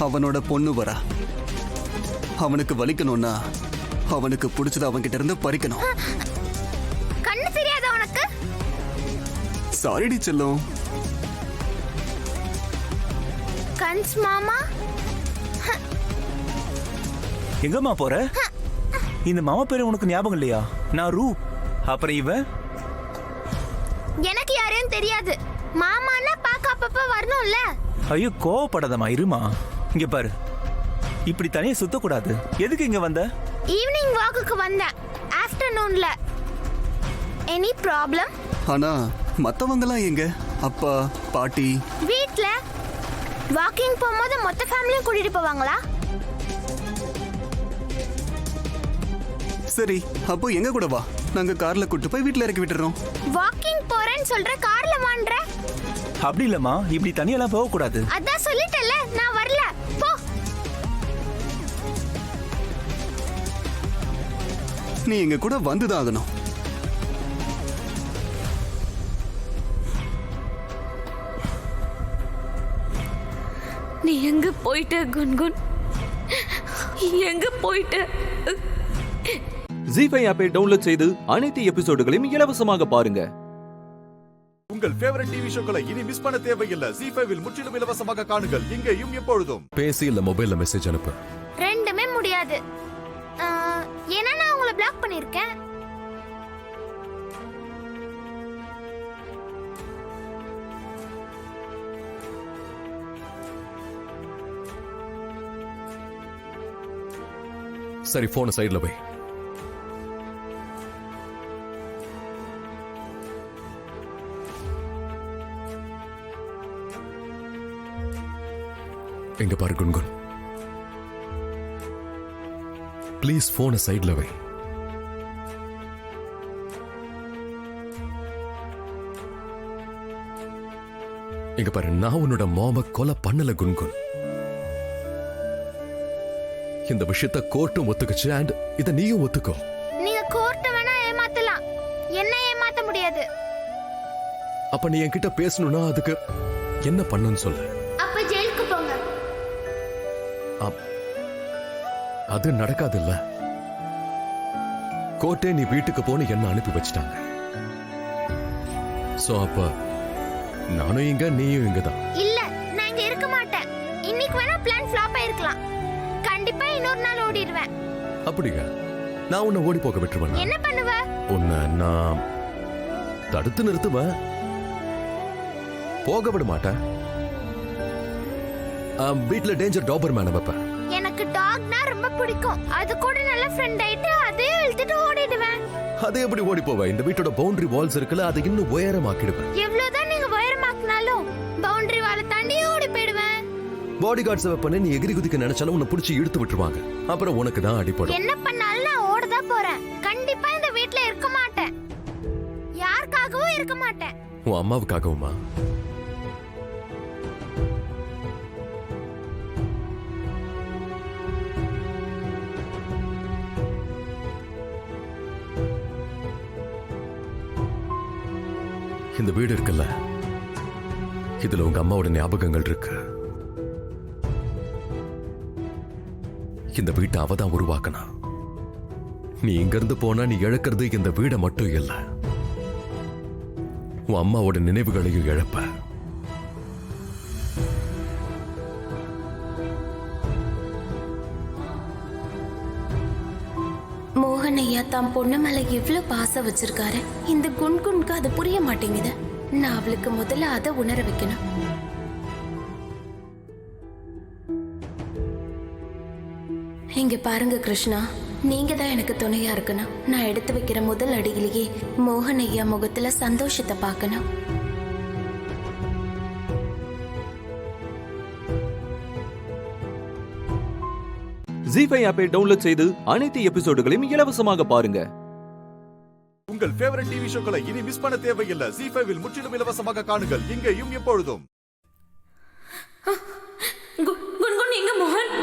அவனோட பொண்ணு வரா. அவனுக்கு வலிக்கணும்னா அவனுக்கு பிடிச்சத அவன்கிட்ட இருந்து பறிக்கணும். கண்ணு தெரியாத உனக்கு? சாரிடி செல்லும். கன்ஸ் மாமா, எங்கம்மா போற? இந்த மாமா பேரு உனக்கு ஞாபகம் இல்லையா? நான் ரூப். அப்புறம் இவன் எனக்கு யாரையும் தெரியாது. மாமான்னா பாக்க அப்பப்ப வரணும்ல. ஐயோ கோவப்படாதம்மா, இருமா. இங்க பாரு, இப்படி தனியா சுத்தக்கூடாது. எதுக்கு இங்க வந்த? ஈவினிங் வாக்குக்கு வந்தேன், ஆஃப்டர்நூன்ல. Any problem? ஆனா மத்தவங்கலாம் எங்க? அப்பா பாட்டி வீட்ல. வாக்கிங் போகும்போது மொத்த ஃபேமிலியும் கூட்டிட்டு போவாங்களா? சரி, அப்போ எங்க கூட வா. நாங்க கார்ல கூட்டு போய் வீட்ல இறக்கி விட்டுறோம். வாக்கிங் போறேன்னு சொல்ற, கார்ல வாண்ற? அப்படி இல்லம்மா, இப்படி தனியெல்லாம் போக கூடாது. அதான் சொல்லிட்டல, நான் வரல. போ. நீ எங்க கூட வந்துதான் ஆகணும். நீ எங்க போயிட்ட குன்குன்? எங்க போயிட்ட? ஜி5 ஆப்பை டவுன்லோட் செய்து அனைத்து எபிசோடுகளையும் இலவசமாக பாருங்க. உங்கள் ஃபேவரட் டிவி ஷோக்களை இனி மிஸ் பண்ண தேவையில்லை. ஜி5 முற்றிலும் இலவசமாக காணுங்கள், இங்கேயும் எப்பொழுதும். பேசி இல்ல மொபைல்ல மெசேஜ் அனுப்பு. ரெண்டுமே முடியாது. ஏன்னா நான் உங்களை பிளாக் பண்ணிருக்கேன். சரி, போன சைடுல வை. எங்க பாரு குன்குன், ப்ளீஸ் போன சைடுல வை. இங்க பாரு, நான் உன்னோட மாம கொலை பண்ணல குன்குன். இந்த விஷயத்த கோர்ட்டும் ஒத்துக்குச்சு, அண்ட் இத நீயும் ஒத்துக்கோ. நீங்க கோர்ட்ட வேணா ஏமாத்தலாம், என்ன ஏமாத்த முடியாது. அப்ப நீ என்கிட்ட பேசணும்னா அதுக்கு என்ன பண்ணணும்னு சொல்லு. அப்ப ஜெயிலுக்கு போங்க. அது நடக்காது இல்ல. கோர்ட்டே நீ வீட்டுக்கு போன என்ன அனுப்பி வச்சிட்டாங்க. சோ அப்ப நானும் இங்க, நீயும் இங்கதான். இல்ல, நான் இங்க இருக்க மாட்டேன். இன்னைக்கு வேணா பிளான் ஃப்ளாப் ஆயிருக்கலாம், கண்டிப்பா இன்னொரு நாள் ஓடிடுவேன். அப்படியா? நான் உன்னை ஓடி போக விட்டுருவேன். என்ன பண்ணுவ? உன்னை நான் தடுத்து நிறுத்துவேன், போக விட மாட்டேன். வீட்ல டேஞ்சர் டாபர் மேன வைப்பேன். எனக்கு டாக்னா ரொம்ப பிடிக்கும், அது கூட நல்ல ஃப்ரெண்ட் ஆயிட்டு அதே இழுத்துட்டு ஓடிடுவேன். அதை எப்படி ஓடி போவ? இந்த வீட்டோட பவுண்டரி வால்ஸ் இருக்குல்ல, அதை இன்னும் உயரமாக்கிடுவேன். எவ்வளவுதான் நீங்க உயரமாக்கினாலும் பவுண்டரி வாலை தாண்டி ஓடி போயிடுவேன். பாடி கார்ட்ஸ் வைப்பனே, நீ எகிரி குதிக்க நினைச்சாலும் உன்னை பிடிச்சி இழுத்து விட்டுருவாங்க. அப்புறம் உனக்கு தான் அடிப்படும். என்ன பண்ணாலும் நான் ஓடதான் போறேன். கண்டிப்பா இந்த வீட்ல இருக்க மாட்டேன், யாருக்காகவும் இருக்க மாட்டேன். உன் அம்மாவுக்காகவுமா? இந்த வீடு இருக்குல்ல, இதுல உங்க அம்மாவோட ஞாபகங்கள் இருக்கு. இந்த வீட்டை அவதான் உருவாக்கனா. நீ இங்க இருந்து போனா நீ இழக்கிறது இந்த வீடை மட்டும் இல்ல, உன் அம்மாவோட நினைவுகளையும் இழப்ப. மோகன் ஐயா தான் பொண்ணு மேல எவ்வளவு பாசம் வச்சிருக்காரு. இந்த குன்குன்க்கு அது புரிய மாட்டேங்குது. நான் அவளுக்கு முதல்ல அதை உணர வைக்கணும். இங்க பாருங்க கிருஷ்ணா, நீங்க தான் எனக்கு துணையா இருக்கணும். நான் எடுத்து வைக்கிற முதல் அடியிலேயே மோகன் ஐயா முகத்துல சந்தோஷத்தை பார்க்கணும். ஜீ5 ஆப்பை டவுன்லோட் செய்து அனைத்து எபிசோடுகளையும் இலவசமாக பாருங்க. உங்கள் ஃபேவரட் டிவி ஷோக்களை இனி மிஸ் பண்ண தேவையில்லை. ஜீ5 முற்றிலும் இலவசமாக காணுங்கள், இங்கேயும் எப்பொழுதும். குன்குன் எங்க மோகன்?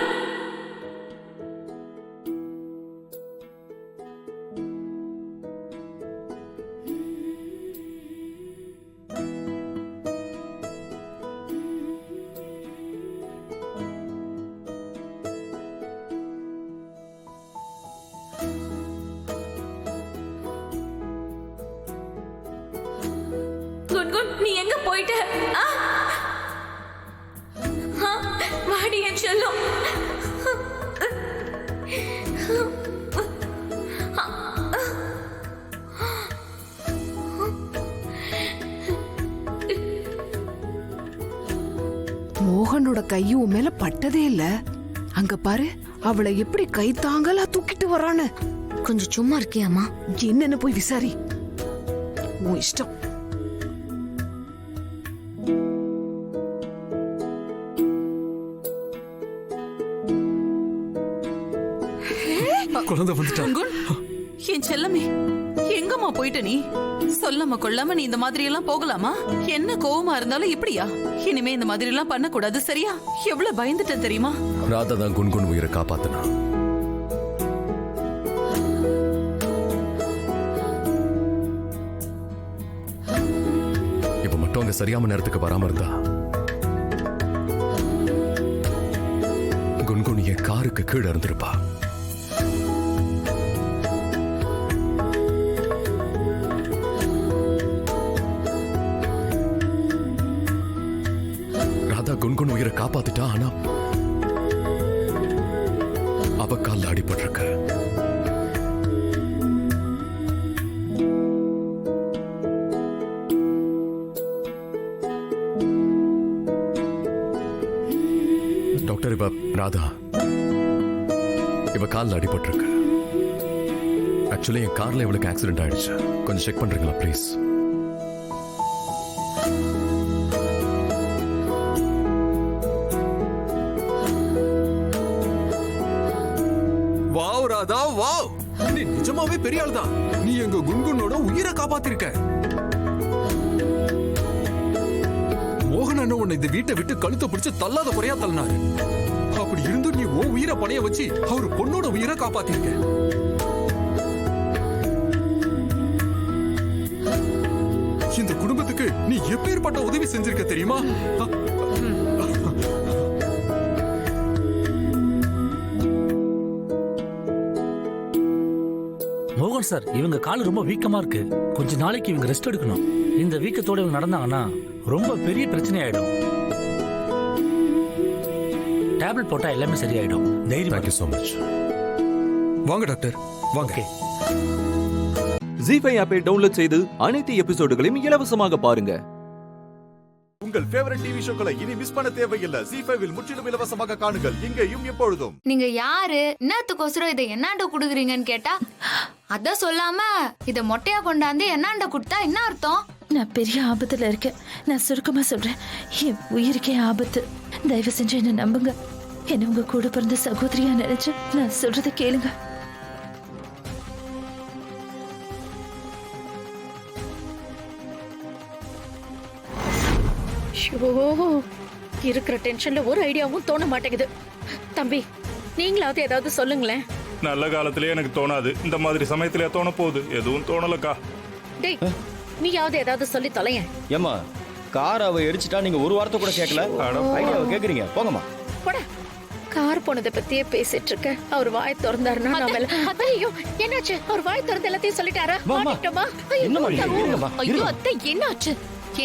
குன்குன், நீ எங்க போயிட்ட? வாடி என் செல்லம். மோகனோட கையும் உன் மேல பட்டதே இல்ல. அங்க பாரு, அவளை எப்படி கை தாங்கலா தூக்கிட்டு வரான்னு. கொஞ்சம் சும்மா இருக்கியாமா? என்னன்னு போய் விசாரி. உன் இஷ்டம். குழந்தை வந்துட்டாங்க. என் செல்லமே, எங்கம்மா போயிட்ட நீ? சொல்லாம கொள்ளாம நீ இந்த மாதிரி எல்லாம் போகலாமா? என்ன கோவமா இருந்தாலும் இப்படியா? இனிமே இந்த மாதிரி எல்லாம் பண்ண கூடாது, சரியா? எவ்வளவு பயந்துட்டேன் தெரியுமா? ராதா தான் குன்குன் உயிரை காப்பாத்தினா. இப்ப மட்டும் அங்க சரியான நேரத்துக்கு வராம இருந்தா குன்குன் என் காருக்கு கீழே இருந்திருப்பா. குன்குன் உயிரை காப்பாத்திட்டா, ஆனா அவ கால்ல அடிபட்டிருக்க. டாக்டர், இவ ராதா, இவ கால்ல அடிபட்டிருக்கு. ஆக்சுவலி என் கார்ல இவளுக்கு ஆக்சிடென்ட் ஆயிடுச்சு. கொஞ்சம் செக் பண்றீங்களா ப்ளீஸ்? ராதா, வாவ்! நீ நிஜமாவே பெரிய ஆள் தான். நீ எங்க குன்குனோட உயிரை காப்பாத்திருக்க. மோகன் அண்ணன் உன்னை இந்த வீட்டை விட்டு கழுத்தை பிடிச்சு தள்ளாத குறையா தள்ளினாரு. அப்படி இருந்து நீ உன் உயிரை பணைய வச்சு அவர் பொண்ணோட உயிரை காப்பாத்திருக்க. இந்த குடும்பத்துக்கு நீ எப்பேற்பட்ட உதவி செஞ்சிருக்க தெரியுமா? மோகன் சார், இவங்க கால் ரொம்ப வீக்கமா இருக்கு. கொஞ்ச நாளைக்கு இவங்க ரெஸ்ட் எடுக்கணும். இந்த வீக்கத்தோட இவங்க நடந்தாங்கன்னா ரொம்ப பெரிய பிரச்சனை ஆயிடும். டேப்லெட் போட்டா எல்லாமே சரியாயிடும். தைரியம். Thank you so much. வாங்க டாக்டர், வாங்க. ஜீ5 ஆப்பை டவுன்லோட் செய்து அனைத்து எபிசோடுகளையும் இலவசமாக பாருங்க. உங்கள் ஃபேவரட் டிவி ஷோக்களை இனி மிஸ் பண்ண தேவையில்லை. ஜீ5 முற்றிலும் இலவசமாக காணுங்கள் இங்கேயும் எப்பொழுதும். நீங்க யாரு, என்னத்துக்கோசரம் இதை என்னாண்ட குடுக்குறீங்கன்னு கேட்டா அத சொல்லாம இத மொட்டையா கொண்டாந்து என்னாண்ட குடுத்தா என்ன அர்த்தம்? நான் பெரிய ஆபத்துல இருக்கேன். நான் சுருக்கமா சொல்றேன், என் உயிருக்கே ஆபத்து. தயவு செஞ்சு என்ன நம்புங்க. என்ன உங்க கூட பிறந்த சகோதரியா நினைச்சு நான் சொல்றதை கேளுங்க. இருக்கிற டென்ஷன்ல ஒரு ஐடியாவும் தோண மாட்டேங்குது. தம்பி, நீங்களாவது ஏதாவது சொல்லுங்களேன். நல்ல காலத்திலே எனக்கு தோணாது, இந்த மாதிரி சமயத்திலே தோண போகுது. எதுவும் தோணலக்கா. டேய், நீயாவது ஏதாவது சொல்லி தொலையேன். ஏமா, கார் அவ எரிச்சிட்டா நீங்க ஒரு வாரத்தை கூட கேட்கல. ஐடியாவை கேக்குறீங்க, போங்கம்மா. போடா. கார் போனதை பத்தியே பேசிட்டு இருக்க. அவர் வாய் திறந்தாருன்னா நான் மேல. ஐயோ, என்னாச்சு? அவர் வாய் திறந்து எல்லாத்தையும் சொல்லிட்டாரா? மாட்டிட்டோமா? ஐயோ அத்தை, என்னாச்சு?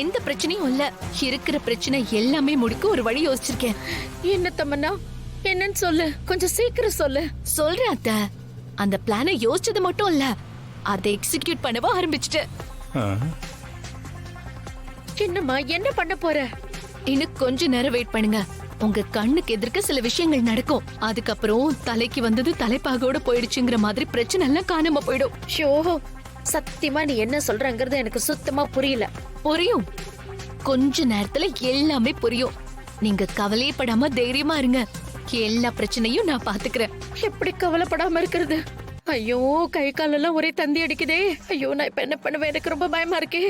எந்த பிரச்சனையும் இல்ல. இருக்கிற பிரச்சனை எல்லாமே முடிக்க ஒரு வழி யோசிச்சிருக்கேன். என்ன தம்மண்ணா, என்னன்னு சொல்லு, கொஞ்சம் சீக்கிரம் சொல்லு. சொல்றேன் அத்தை. அந்த பிளானை யோசிச்சது மட்டும் இல்ல, அதை எக்ஸிக்யூட் பண்ணவா ஆரம்பிச்சிட்டேன். என்னம்மா, என்ன பண்ண போற? இன்னும் கொஞ்ச நேரம் வெயிட் பண்ணுங்க. உங்க கண்ணுக்கு எதிர்க்க சில விஷயங்கள் நடக்கும். அதுக்கப்புறம் தலைக்கு வந்தது தலைப்பாகோட போயிடுச்சுங்கிற மாதிரி பிரச்சனை எல்லாம் காணாம போயிடும். ஷோ, சத்தியமா நீ என்ன சொல்றங்கிறது எனக்கு சுத்தமா புரியல. புரியும், கொஞ்ச நேரத்துல எல்லாமே புரியும். நீங்க கவலையப்படாம தைரியமா இருங்க. எல்லா பிரச்சனையும் நான் பாத்துக்கிறேன். எப்படி கவலைப்படாம இருக்கிறது? ஐயோ, கை காலெல்லாம் ஒரே தந்தி அடிக்குதே. ஐயோ, நான் இப்ப என்ன பண்ணுவேன்? எனக்கு ரொம்ப பயமா இருக்கே.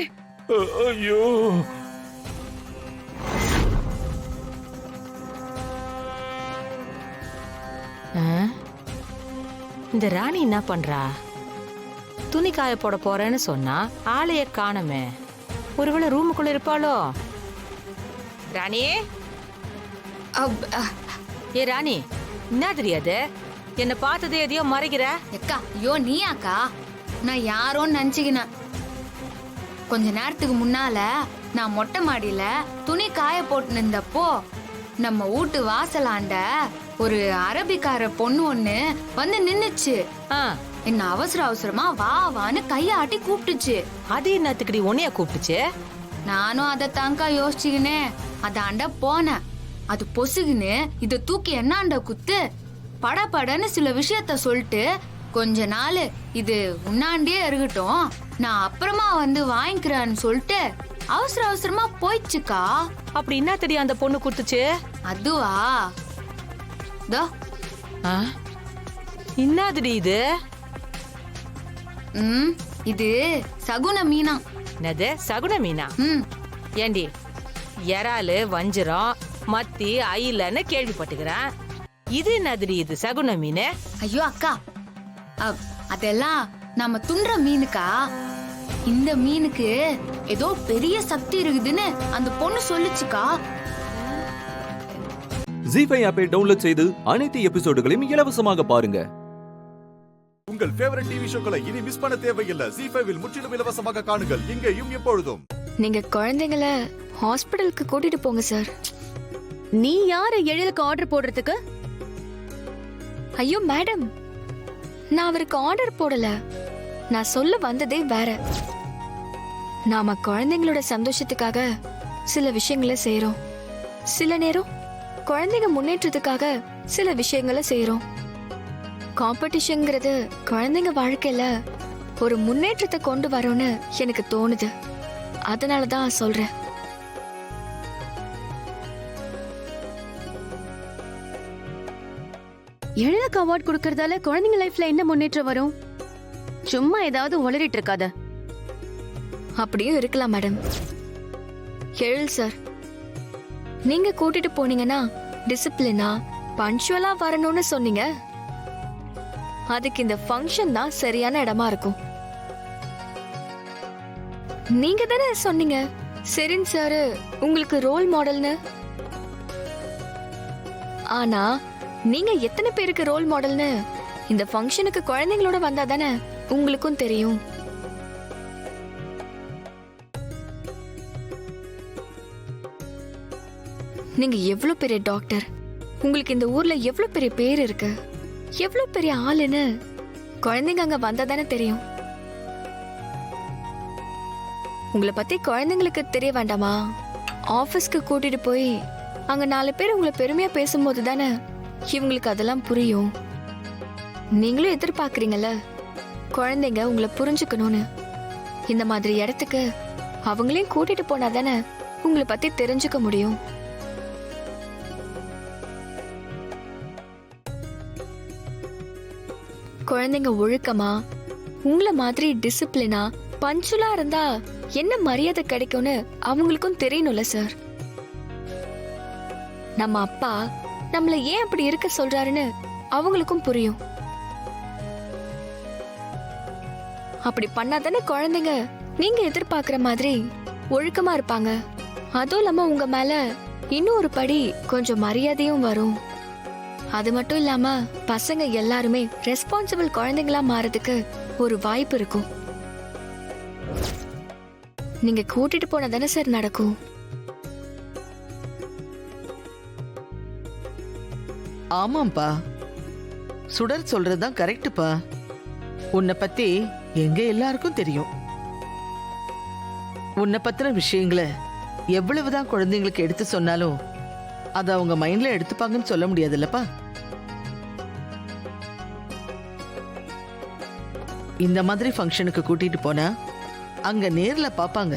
ஐயோ, இந்த ராணி என்ன பண்றா? துணி காய போட போறேன்னு சொன்னா ஆளைய காணமே. ஒருவேளை ரூமுக்குள்ள இருப்பாளோ? ராணி, ஏ ராணி, என்ன தெரியாது? என்ன பார்த்தது எதையோ மறைக்கிற? அக்கா, ஐயோ நீயாக்கா? நான் யாரோன்னு நினைச்சுக்கினேன். கொஞ்ச நேரத்துக்கு முன்னால நான் மொட்டை மாடியில துணி காய போட்டு நின்றப்போ நம்ம வீட்டு வாசலாண்ட ஒரு அரபிக்கார பொண்ணு ஒண்ணு வந்து நின்னுச்சு. என்ன அவசர அவசரமா வா வான்னு கையாட்டி கூப்பிட்டுச்சு. அது என்னத்துக்குடி உன்னைய கூப்பிட்டுச்சு? நானும் அதை தாங்கா யோசிச்சுக்கினே அதாண்ட போனேன். அது பொசுகுன்னு இத தூக்கி என்னாண்ட குத்து படபடன்னு சில விஷயத்த சொல்லிட்டு, கொஞ்ச நாள் இது உன்னாண்டே இருக்கட்டும், நான் அப்புறமா வந்து வாங்கிக்கிறேன்னு சொல்லிட்டு அவசர அவசரமா போயிடுச்சுக்கா. அப்படி என்ன தெரியும் அந்த பொண்ணு குடுத்துச்சு? அதுவா, என்னதுடி இது? இது சகுன மீனா. என்னது சகுன மீனா? ஏண்டி, இறாலு, வஞ்சிரம், மத்தி, அயிலன்னு கேள்விப்பட்டுக்கிறேன். இது என்னதுடி இது சகுன மீன்? ஐயோ அக்கா, அதெல்லாம் நம்ம துண்ற மீனுக்கா. இந்த மீனுக்கு ஏதோ பெரிய சக்தி இருக்குதுன்னு அந்த பொண்ணு சொல்லுச்சுக்கா. ஜீ5 ஆப்பை டவுன்லோட் செய்து அனைத்து எபிசோடுகளையும் இலவசமாக பாருங்க. உங்கள் ஃபேவரட் டிவி ஷோக்களை இனி மிஸ் பண்ண தேவையில்லை. ஜீ5 முற்றிலும் இலவசமாக காணுங்கள் இங்கேயும் எப்பொழுதும். நீங்க குழந்தைங்களை ஹாஸ்பிடலுக்கு கூட்டிட்டு போங்க சார். நீ யாரு எழிலுக்கு ஆர்டர் போடுறதுக்கு? ஐயோ மேடம், நான் அவருக்கு ஆர்டர் போடல. நான் சொல்ல வந்ததே வேற. நாம குழந்தைங்களோட சந்தோஷத்துக்காக சில விஷயங்களை செய்யறோம். சில நேரம் குழந்தைங்க முன்னேற்றத்துக்காக சில விஷயங்களை செய்யறோம். காம்படிஷன்ங்கிறது குழந்தைங்க வாழ்க்கையில ஒரு முன்னேற்றத்தை கொண்டு வரும்னு எனக்கு தோணுது. அதனாலதான் சொல்றேன். எழிலுக்கு அவார்ட் கொடுக்கறதால குழந்தைங்க லைஃப்ல என்ன முன்னேற்றம் வரும்? சும்மா ஏதாவது உளறிட்டு இருக்காத. அப்படியும் இருக்கலாம் மேடம். எழில் சார், நீங்க கூட்டிட்டு போனீங்கன்னா டிசிப்ளினா பஞ்சுவலா வரணும்னு சொன்னீங்க. அதுக்கு இந்த ஃபங்க்ஷன் தான் சரியான இடமா இருக்கும். நீங்க தானே சொன்னீங்க செரின் சார் உங்களுக்கு ரோல் மாடல்னு. ஆனா நீங்க எத்தனை பேருக்கு ரோல் மாடல்னு இந்த ஃபங்க்ஷனுக்கு குழந்தைங்களோட வந்தா தானே உங்களுக்கும் தெரியும். நீங்க எவ்வளவு பெரிய டாக்டர், உங்களுக்கு இந்த ஊர்ல எவ்வளவு பெரிய பேர் இருக்கு, எவ்வளவு பெரிய ஆளுன்னு குழந்தைங்க அங்க வந்தா தானே தெரியும். உங்களை பத்தி குழந்தைங்களுக்கு தெரிய வேண்டாமா? ஆபீஸ்க்கு கூட்டிட்டு போய் அங்க 4 பேர் உங்களை பெருமையா பேசும்போது தானே இவங்களுக்கு அதெல்லாம் புரியும். நீங்களும் எதிர்பார்க்கறீங்கல்ல குழந்தைங்க உங்களை புரிஞ்சுக்கணும்னு. இந்த மாதிரி இடத்துக்கு அவங்களையும் கூட்டிட்டு போனா தானே உங்களை பத்தி தெரிஞ்சுக்க முடியும். குழந்தைங்க ஒழுக்கமா உங்களை மாதிரி டிசிப்ளினா பஞ்சுலா இருந்தா என்ன மரியாதை கிடைக்கும்னு அவங்களுக்கும் தெரியணும்ல சார். நம்ம அப்பா நம்மள ஏன் அப்படி இருக்க சொல்றாருன்னு அவங்களுக்கும் புரியும். அப்படி பண்ணாதானே குழந்தைங்க நீங்க எதிர்பார்க்கிற மாதிரி ஒழுக்கமா இருப்பாங்க. அதுவும் இல்லாம உங்க மேல இன்னும் ஒரு படி கொஞ்சம் மரியாதையும் வரும். அது மட்டும் இல்லாம பசங்க எல்லாருமே ரெஸ்பான்சிபிள் குழந்தைங்களா மாறதுக்கு ஒரு வாய்ப்பு இருக்கும். நீங்க கூட்டிட்டு போனா தானே சார் நடக்கும். ஆமாம்பா, சுடர் சொல்றதுதான் கரெக்டுப்பா. உன்னை பத்தி எங்க எல்லாருக்கும் தெரியும். உன்னை பத்தின விஷயங்களை எவ்வளவுதான் குழந்தைங்களுக்கு எடுத்து சொன்னாலும் அதை அவங்க மைண்ட்ல எடுத்துப்பாங்கன்னு சொல்ல முடியாதுல்லப்பா. இந்த மாதிரி ஃபங்க்ஷனுக்கு கூட்டிட்டு போனா அங்க நேர்ல பாப்பாங்க.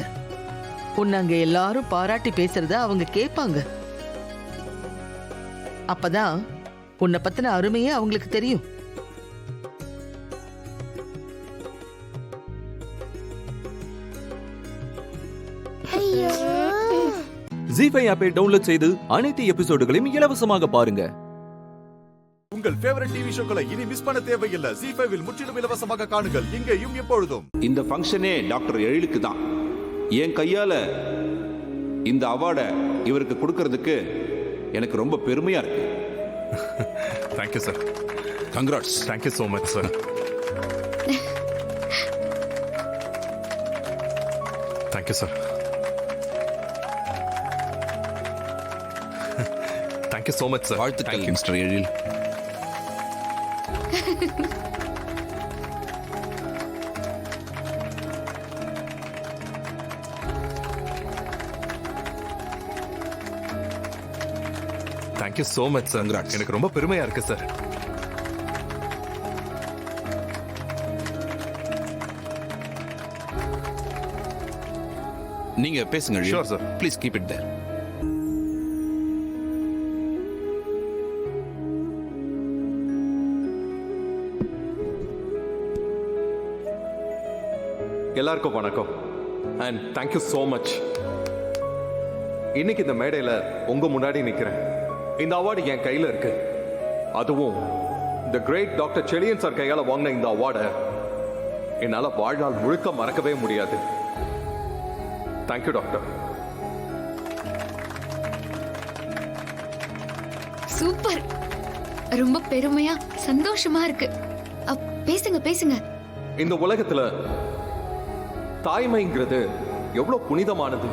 உன்னை அங்க எல்லாரும் பாராட்டி பேசுறத அவங்க கேட்பாங்க. அப்பதான் உன்னை பத்தின அருமையே அவங்களுக்கு தெரியும். ஜீ5 ஆப்பை டவுன்லோட் செய்து அனைத்து எபிசோடுகளையும் இலவசமாக பாருங்க. உங்கள் ஃபேவரட் டிவி ஷோக்களை இனி மிஸ் பண்ண தேவையில்லை. ஜீ5 முற்றிலும் இலவசமாக காணுங்கள் இங்கேயும் எப்பொழுதும். இந்த ஃபங்க்ஷனே டாக்டர் எழிலுக்கு தான். என் கையால இந்த அவார்டை இவருக்கு கொடுக்கறதுக்கு எனக்கு ரொம்ப பெருமையா இருக்கு. Thank you sir. Congrats. Thank you so much sir. Thank you sir. Thank you so much sir. வாழ்த்துக்கள் mister Ezhil. Thank you so much sir. எனக்கு ரொம்ப பெருமையா இருக்கு சார். நீங்க பேசுங்க. Sure sir. Please keep it there. எல்லாருக்கும் வணக்கம் அண்ட் தேங்க்யூ ஸோ மச். இன்னைக்கு இந்த மேடையில் உங்க முன்னாடி நிற்கிறேன். இந்த அவார்டு என் கையில் இருக்கு. அதுவும் தி கிரேட் டாக்டர் செழியன் சார் கையால் வாங்கின இந்த அவார்டை என்னால் வாழ்நாள் முழுக்க மறக்கவே முடியாது. Thank you doctor. சூப்பர். ரொம்ப பெருமையா சந்தோஷமா இருக்கு. பேசுங்க பேசுங்க. இந்த உலகத்துல தாய்மைங்கிறது எவ்வளவு புனிதமானது.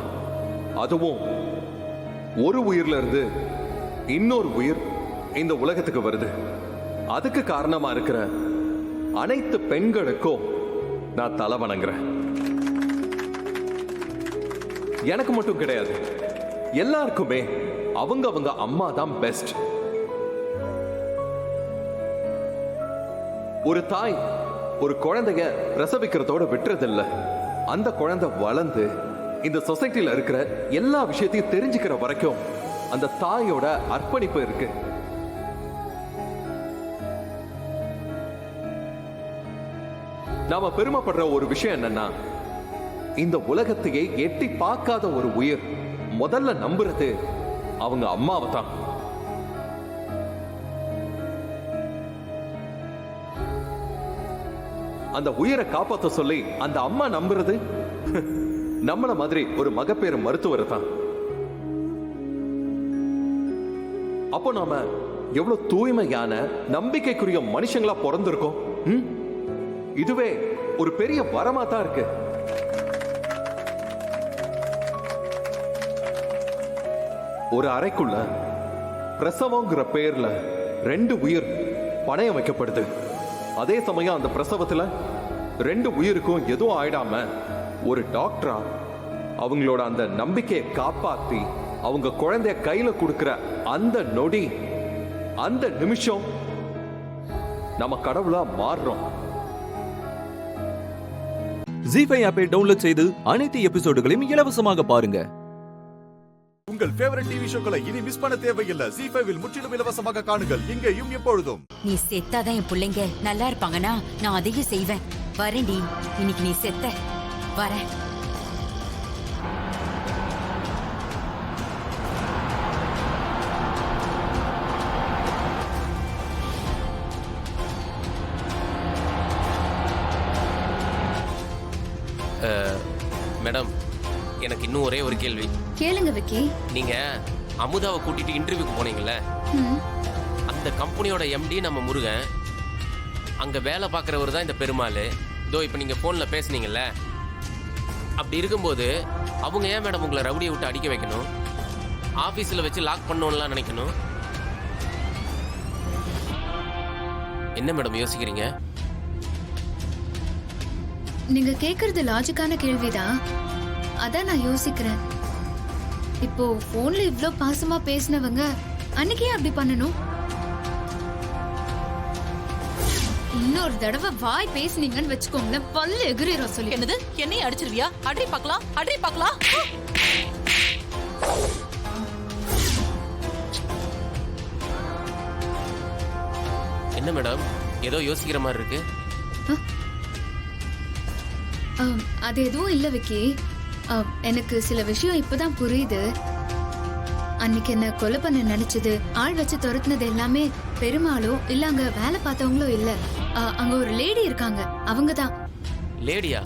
அதுவும் ஒரு உயிர்ல இருந்து இன்னொரு உயிர் இந்த உலகத்துக்கு வருது. அதுக்கு காரணமா இருக்கிற அனைத்து பெண்களுக்கும் நான் தலை வணங்குறேன். எனக்கு மட்டும் கிடையாது, எல்லாருக்குமே அவங்க அம்மா தான் பெஸ்ட். ஒரு தாய் ஒரு குழந்தைய பிரசவிக்கிறதோட விட்டுறதில்ல. அந்த குழந்தை வளர்ந்து இந்த சொசைட்டில இருக்கிற எல்லா விஷயத்தையும் தெரிஞ்சுக்கிற வரைக்கும் அந்த தாயோட அர்ப்பணிப்பு இருக்கு. நாம பெருமைப்படுற ஒரு விஷயம் என்னன்னா, இந்த உலகத்தையே எட்டி பார்க்காத ஒரு உயிர் முதல்ல நம்புறது அவங்க அம்மாவை தான். அந்த உயிரை காப்பாற்ற சொல்லி அந்த அம்மா நம்புறது நம்மள மாதிரி ஒரு மகப்பேறு மருத்துவர் தான். அப்போ நாம எவ்வளவு தூய்மையான நம்பிக்கைக்குரிய மனுஷங்களா பிறந்திருக்கோம். இதுவே ஒரு பெரிய வரமா தான் இருக்கு. ஒரு அறைக்குள்ள பிரசவங்கிற பேர்ல 2 உயிர் பணயம் வைக்கப்படுது. அதே சமயம் அந்த பிரசவத்துல 2 உயிருக்கும் எதுவும் ஆயிடாம ஒரு டாக்டரா அவங்களோட அந்த நம்பிக்கையை காப்பாத்தி அவங்க குழந்தைய கையில கொடுக்கிற அந்த நொடி, அந்த நிமிஷம் நம்ம கடவுளா மாறுறோம். ஜீ5 ஆப்பை டவுன்லோட் செய்து அனைத்து எபிசோடுகளையும் இலவசமாக பாருங்க. உங்கள் ஃபேவரட் டிவி ஷோக்களை இனி மிஸ் பண்ண தேவையில்லை. ஜீ5 முற்றிலும் இலவசமாக காணுங்கள் இங்கேயும் எப்பொழுதும். நீ செத்தாதான் என் பிள்ளைங்க நல்லா இருப்பாங்கன்னா நான் அதையும் செய்வேன். வரேன்டி, இன்னைக்கு நீ செத்த வரேன். மேடம், எனக்கு இன்னும் ஒரே ஒரு கேள்வி. கேளுங்க விக்கி. நீங்க அமுதாவை கூட்டிட்டு இன்டர்வியூக்கு போனீங்கல்ல, அந்த கம்பெனியோட எம்டி நம்ம முருகன், அங்க வேலை பார்க்கறவர் தான் இந்த பெருமாள். இதோ இப்ப நீங்க போன்ல பேசுனீங்கல்ல, அப்படி இருக்கும்போது அவங்க ஏன் மேடம் உங்களை ரவுடியை விட்டு அடிக்க வைக்கணும், ஆபீஸ்ல வச்சு லாக் பண்ணணும்லாம் நினைக்கணும்? என்ன மேடம் யோசிக்கிறீங்க? நீங்க கேக்குறது லாஜிக்கான கேள்விதான். அதான் நான் யோசிக்கிறேன். இப்போ போன்ல இவ்ளோ பாசமா பேசினவங்க அன்னைக்கே அப்படி பண்ணணும். இன்னொரு தடவை வாய் பேசுனீங்கன்னு வச்சுக்கோங்களேன், பல்லு எகிரிரும். சொல்லி என்னது? என்னைய அடிச்சிருவியா? அடி பார்க்கலாம், அடி பார்க்கலாம். என்ன மேடம் ஏதோ யோசிக்கிற மாதிரி இருக்கு? அது எதுவும் இல்ல விக்கி. எனக்கு சில விஷயம் இப்பதான் புரியுது. அன்னைக்கு என்ன கொலை பண்ண நினைச்சது, ஆள் வச்சு துரத்துனது எல்லாமே பெருமாளோ இல்ல அங்க வேலை பார்த்தவங்களோ இல்ல. அங்க ஒரு லேடி இருக்காங்க, அவங்கதான். லேடியா?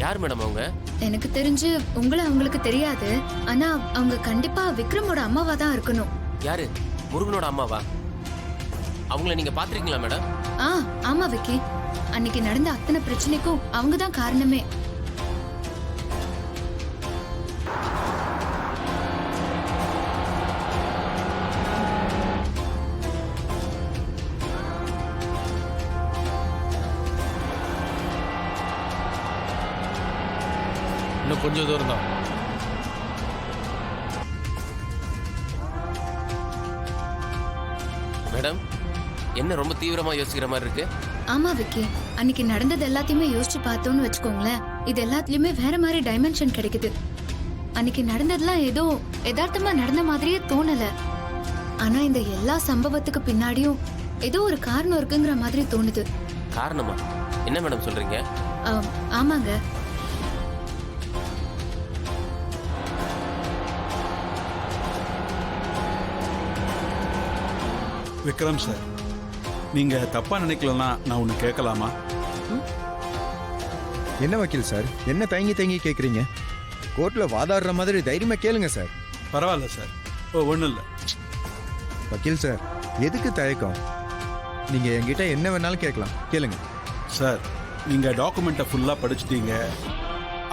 யார் மேடம் அவங்க? எனக்கு தெரிஞ்சு உங்களை அவங்களுக்கு தெரியாது. ஆனா அவங்க கண்டிப்பா விக்ரமோட அம்மாவா தான் இருக்கணும். யாரு? முருகனோட அம்மாவா? அவங்கள நீங்க பாத்திருக்கீங்களா மேடம்? ஆமா விக்கி. அன்னைக்கு நடந்த அத்தனை பிரச்சனைக்கும் அவங்கதான் காரணமே. இன்னும் கொஞ்சம் தூரம் தான். மேடம், என்ன ரொம்ப தீவிரமா யோசிக்கிற மாதிரி இருக்கு? ஆமா விக்கி, அன்னைக்கு நடந்தது எல்லாத்தையுமே யோசிச்சு பார்த்தோம்னு வச்சுக்கோங்களேன், இது எல்லாத்துலயுமே வேற மாதிரி டைமென்ஷன் கிடைக்குது. அன்னைக்கு நடந்ததெல்லாம் ஏதோ யதார்த்தமா நடந்த மாதிரியே தோணல. ஆனா இந்த எல்லா சம்பவத்துக்கு பின்னாடியும் ஏதோ ஒரு காரணம் இருக்குங்கிற மாதிரி தோணுது. காரணமா? என்ன மேடம் சொல்றீங்க? ஆமாங்க. விக்ரம் சார், நீங்க தப்பா நினைக்கலன்னா நான் ஒண்ணு கேட்கலாமா? என்ன வக்கீல் சார், என்ன தயங்கி தயங்கி கேட்குறீங்க? கோர்ட்ல வாதாடுற மாதிரி தைரியமா கேளுங்க சார். பரவாயில்ல சார், ஒன்றும் இல்லை. வக்கீல் சார், எதுக்கு தயக்கம்? நீங்க என்கிட்ட என்ன வேணாலும் கேட்கலாம், கேளுங்க. சார், நீங்க டாக்குமெண்ட்டை ஃபுல்லா படிச்சுட்டீங்க.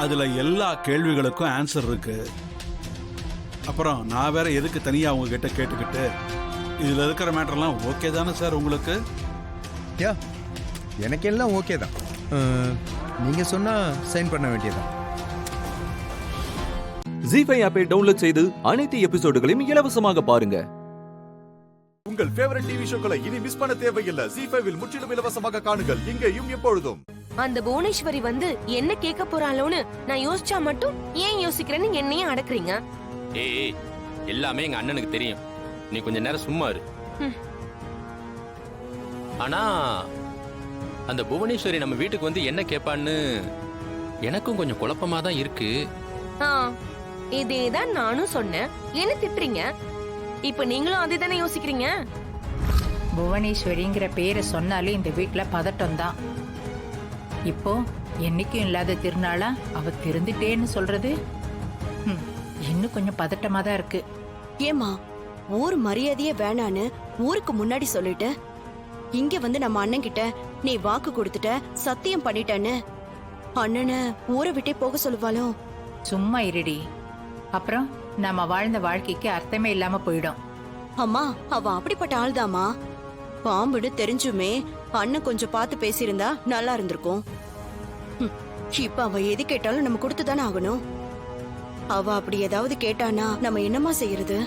அதுல எல்லா கேள்விகளுக்கும் ஆன்சர் இருக்கு. அப்புறம் நான் வேற எதுக்கு தனியா அவங்க கிட்ட கேட்டுக்கிட்டு? இதுல இருக்கிற மேட்டர்லாம் ஓகே தானே சார் உங்களுக்கு? யா, எனக்கு எல்லாம் ஓகே தான். நீங்க சொன்னா சைன் பண்ண வேண்டியதான். ஜீ5 ஆப்பை டவுன்லோட் செய்து அனைத்து எபிசோடுகளையும் இலவசமாக பாருங்க. உங்கள் ஃபேவரட் டிவி ஷோக்களை இனி மிஸ் பண்ண தேவையில்லை. ஜீ5 முற்றிலும் இலவசமாக காணுங்கள் இங்கேயும் எப்பொழுதும். அந்த புவனேஸ்வரி வந்து என்ன கேட்க போறாளோன்னு நான் யோசிச்சா மட்டும் ஏன் யோசிக்கிறேன்னு என்னையும் அடக்குறீங்க. ஏய், எல்லாமே எங்க அண்ணனுக்கு தெரியும். நீ கொஞ்ச நேரம் சும்மா இரு. ஆனா அந்த புவனேஸ்வரி நம்ம வீட்டுக்கு வந்து என்ன கேட்பான்னு எனக்கும் கொஞ்சம் குழப்பமா தான் இருக்கு. இதேதான் நானும் சொன்னேன். என்ன திட்டுறீங்க? இப்ப நீங்களும் அதே தானே யோசிக்கிறீங்க? புவனேஸ்வரிங்கிற பேரை சொன்னாலே இந்த வீட்டில் பதட்டம் தான். இப்போ என்னைக்கும் இல்லாத திருநாளா அவ திருந்துட்டேன்னு சொல்றது இன்னும் கொஞ்சம் பதட்டமா தான் இருக்கு. ஏமா ஊர் மரியாதையே வேணான்னு ஊருக்கு முன்னாடி சொல்லிட்டு இங்க வந்து நம்ம அண்ணன் கிட்ட நீ வாக்கு கொடுத்துட்ட, சத்தியம் பண்ணிட்டேன்னு அண்ணனை ஊரை விட்டே போக சொல்லுவாளோ? சும்மா இருடி, அப்புறம் நம்ம வாழ்ந்த வாழ்க்கைக்கு அர்த்தமே இல்லாம போயிடும். அம்மா அவ அப்படிப்பட்ட ஆள்தாமா. பாம்புன்னு தெரிஞ்சுமே அண்ணன் கொஞ்சம் பார்த்து பேசியிருந்தா நல்லா இருந்திருக்கும். இப்ப அவ எது கேட்டாலும் நம்ம கொடுத்துதானே ஆகணும். அவ அப்படி ஏதாவது கேட்டானா நம்ம என்னமா செய்யறது?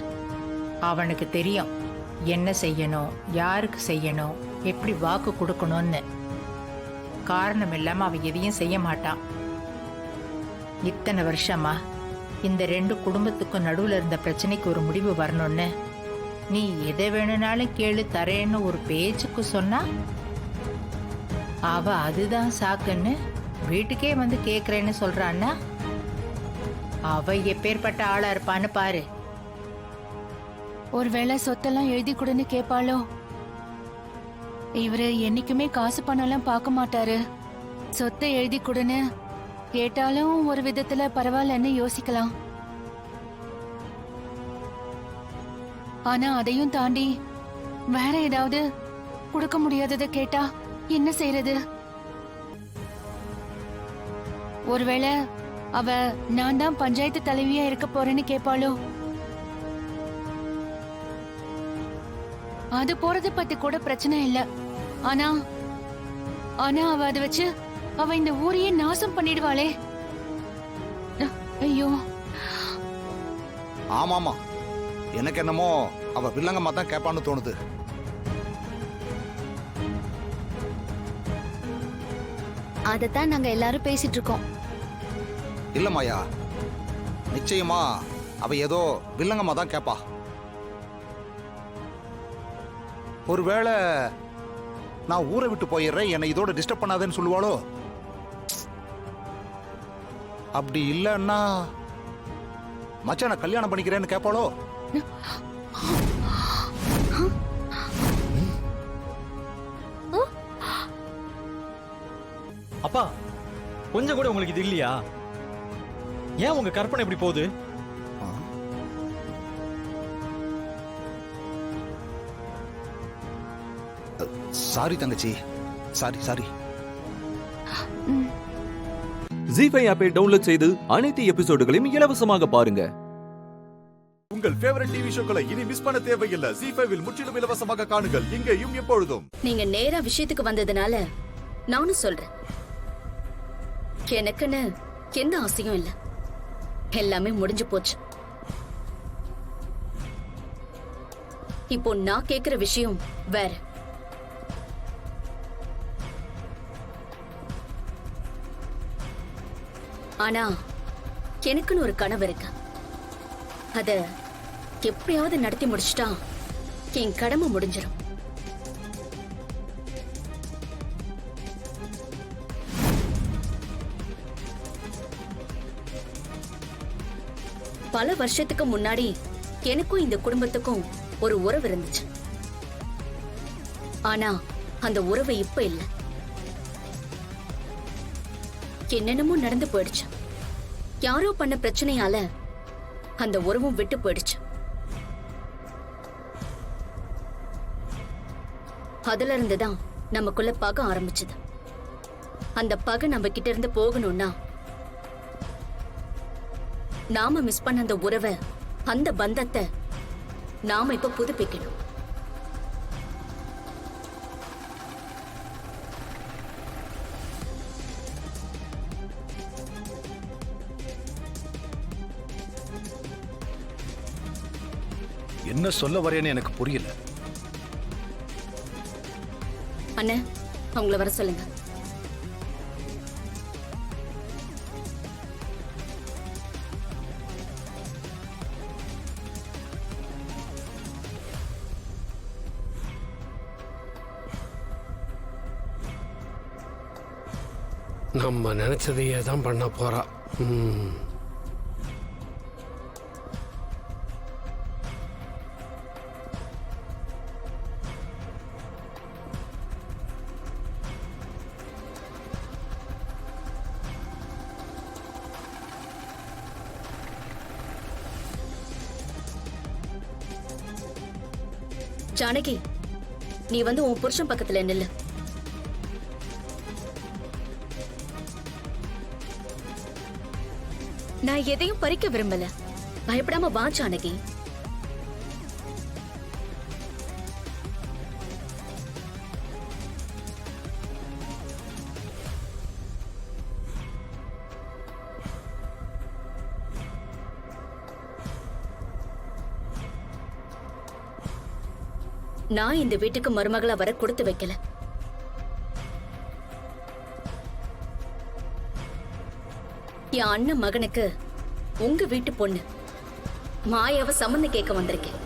அவனுக்கு தெரியும் என்ன செய்யணும், யாருக்கு செய்யணும், எப்படி வாக்கு கொடுக்கணும்னு. காரணம் இல்லாம அவன் எதையும் செய்ய மாட்டான். இத்தனை வருஷமா இந்த 2 குடும்பத்துக்கும் நடுவுல இருந்த பிரச்சனைக்கு ஒரு முடிவு வரணும்னு நீ எதை வேணும்னாலும் கேளு தரேன்னு ஒரு பேச்சுக்கு சொன்னா அவ அதுதான் சாக்குன்னு வீட்டுக்கே வந்து கேக்குறேன்னு சொல்றான்னா அவ எப்பேற்பட்ட ஆளா இருப்பான்னு பாரு. ஒருவேளை சொத்தெல்லாம் எழுதி கொடுன்னு கேட்பாளோ? இவரு என்னைக்குமே காசு பணம்லாம் பார்க்க மாட்டாரு. சொத்தை எழுதி கொடுன்னு கேட்டாலும் ஒரு விதத்துல பரவாயில்லன்னு யோசிக்கலாம். ஆனா அதையும் தாண்டி வேற ஏதாவது கொடுக்க முடியாததை கேட்டா என்ன செய்யறது? ஒருவேளை அவ நான் தான் பஞ்சாயத்து தலைவியா இருக்க போறேன்னு கேட்பாளோ? அது போறது பத்தி கூட பிரச்சனை இல்ல. ஆனா ஆனா அவ அதை வச்சு அவ இந்த ஊரையே நாசம் பண்ணிடுவாளே. ஐயோ. ஆமாமா, எனக்கு என்னமோ அவ வில்லங்கம்மா தான் கேட்பான்னு தோணுது. அதத்தான் நாங்க எல்லாரும் பேசிட்டு இருக்கோம். இல்ல மாயா, நிச்சயமா அவ ஏதோ வில்லங்கம்மா தான் கேட்பா. ஒருவேளை நான் ஊரை விட்டு போயிடுறேன், என்னை இதோட டிஸ்டர்ப் பண்ணாதேன்னு சொல்லுவாளோ? அப்படி இல்லைன்னா மச்சான் நான் கல்யாணம் பண்ணிக்கிறேன்னு கேட்பாளோ? அப்பா, கொஞ்சம் கூட உங்களுக்கு இது இல்லையா? ஏன் உங்க கற்பனை இப்படி போகுது? சாரி தங்கச்சி, சாரி. ஜீ5 ஆப்பை டவுன்லோட் செய்து அனைத்து எபிசோடுகளையும் இலவசமாக பாருங்க. உங்கள் ஃபேவரட் டிவி ஷோக்களை இனி மிஸ் பண்ண தேவையில்லை. ஜீ5 முற்றிலும் இலவசமாக காணுங்கள், இங்கேயும் எப்பொழுதும். நீங்க நேரா விஷயத்துக்கு வந்ததுனால நானும் சொல்றேன். எனக்குன்னு எந்த ஆசையும் இல்ல, எல்லாமே முடிஞ்சு போச்சு. இப்போ நான் கேக்குற விஷயம் வேற. ஆனா எனக்குன்னு ஒரு கனவு இருக்கு. அத எப்படியாவது நடத்தி முடிச்சிட்டா என் கடமை முடிஞ்சிடும். பல வருஷத்துக்கு முன்னாடி எனக்கும் இந்த குடும்பத்துக்கும் ஒரு உறவு இருந்துச்சு. ஆனா அந்த உறவு இப்ப இல்ல. என்னென்னமோ நடந்து போயிடுச்சு. யாரோ பண்ண பிரச்சனையால அந்த உறவும் விட்டு போயிடுச்சு. அதுல இருந்துதான் நமக்குள்ள பகை ஆரம்பிச்சது. அந்த பகை நம்ம கிட்ட இருந்து போகணும்னா நாம மிஸ் பண்ண அந்த உறவை, அந்த பந்தத்தை நாம இப்ப புதுப்பிக்கணும். என்ன சொல்ல வரேன்னு எனக்கு புரியல. அண்ணா, அவங்கள வர சொல்லுங்க. நம்ம நினைச்சதையே தான் பண்ண போறா. ஜானகி, நீ வந்து உன் புருஷன் பக்கத்துல நில்லு. நான் எதையும் பறிக்க விரும்பல. பயப்படாம வா ஜானகி. நான் இந்த வீட்டுக்கு மருமகளா வர கொடுத்து வைக்கல. என் அண்ணன் மகனுக்கு உங்க வீட்டு பொண்ணு மாயாவை சம்மந்தம் கேட்க வந்திருக்கேன்.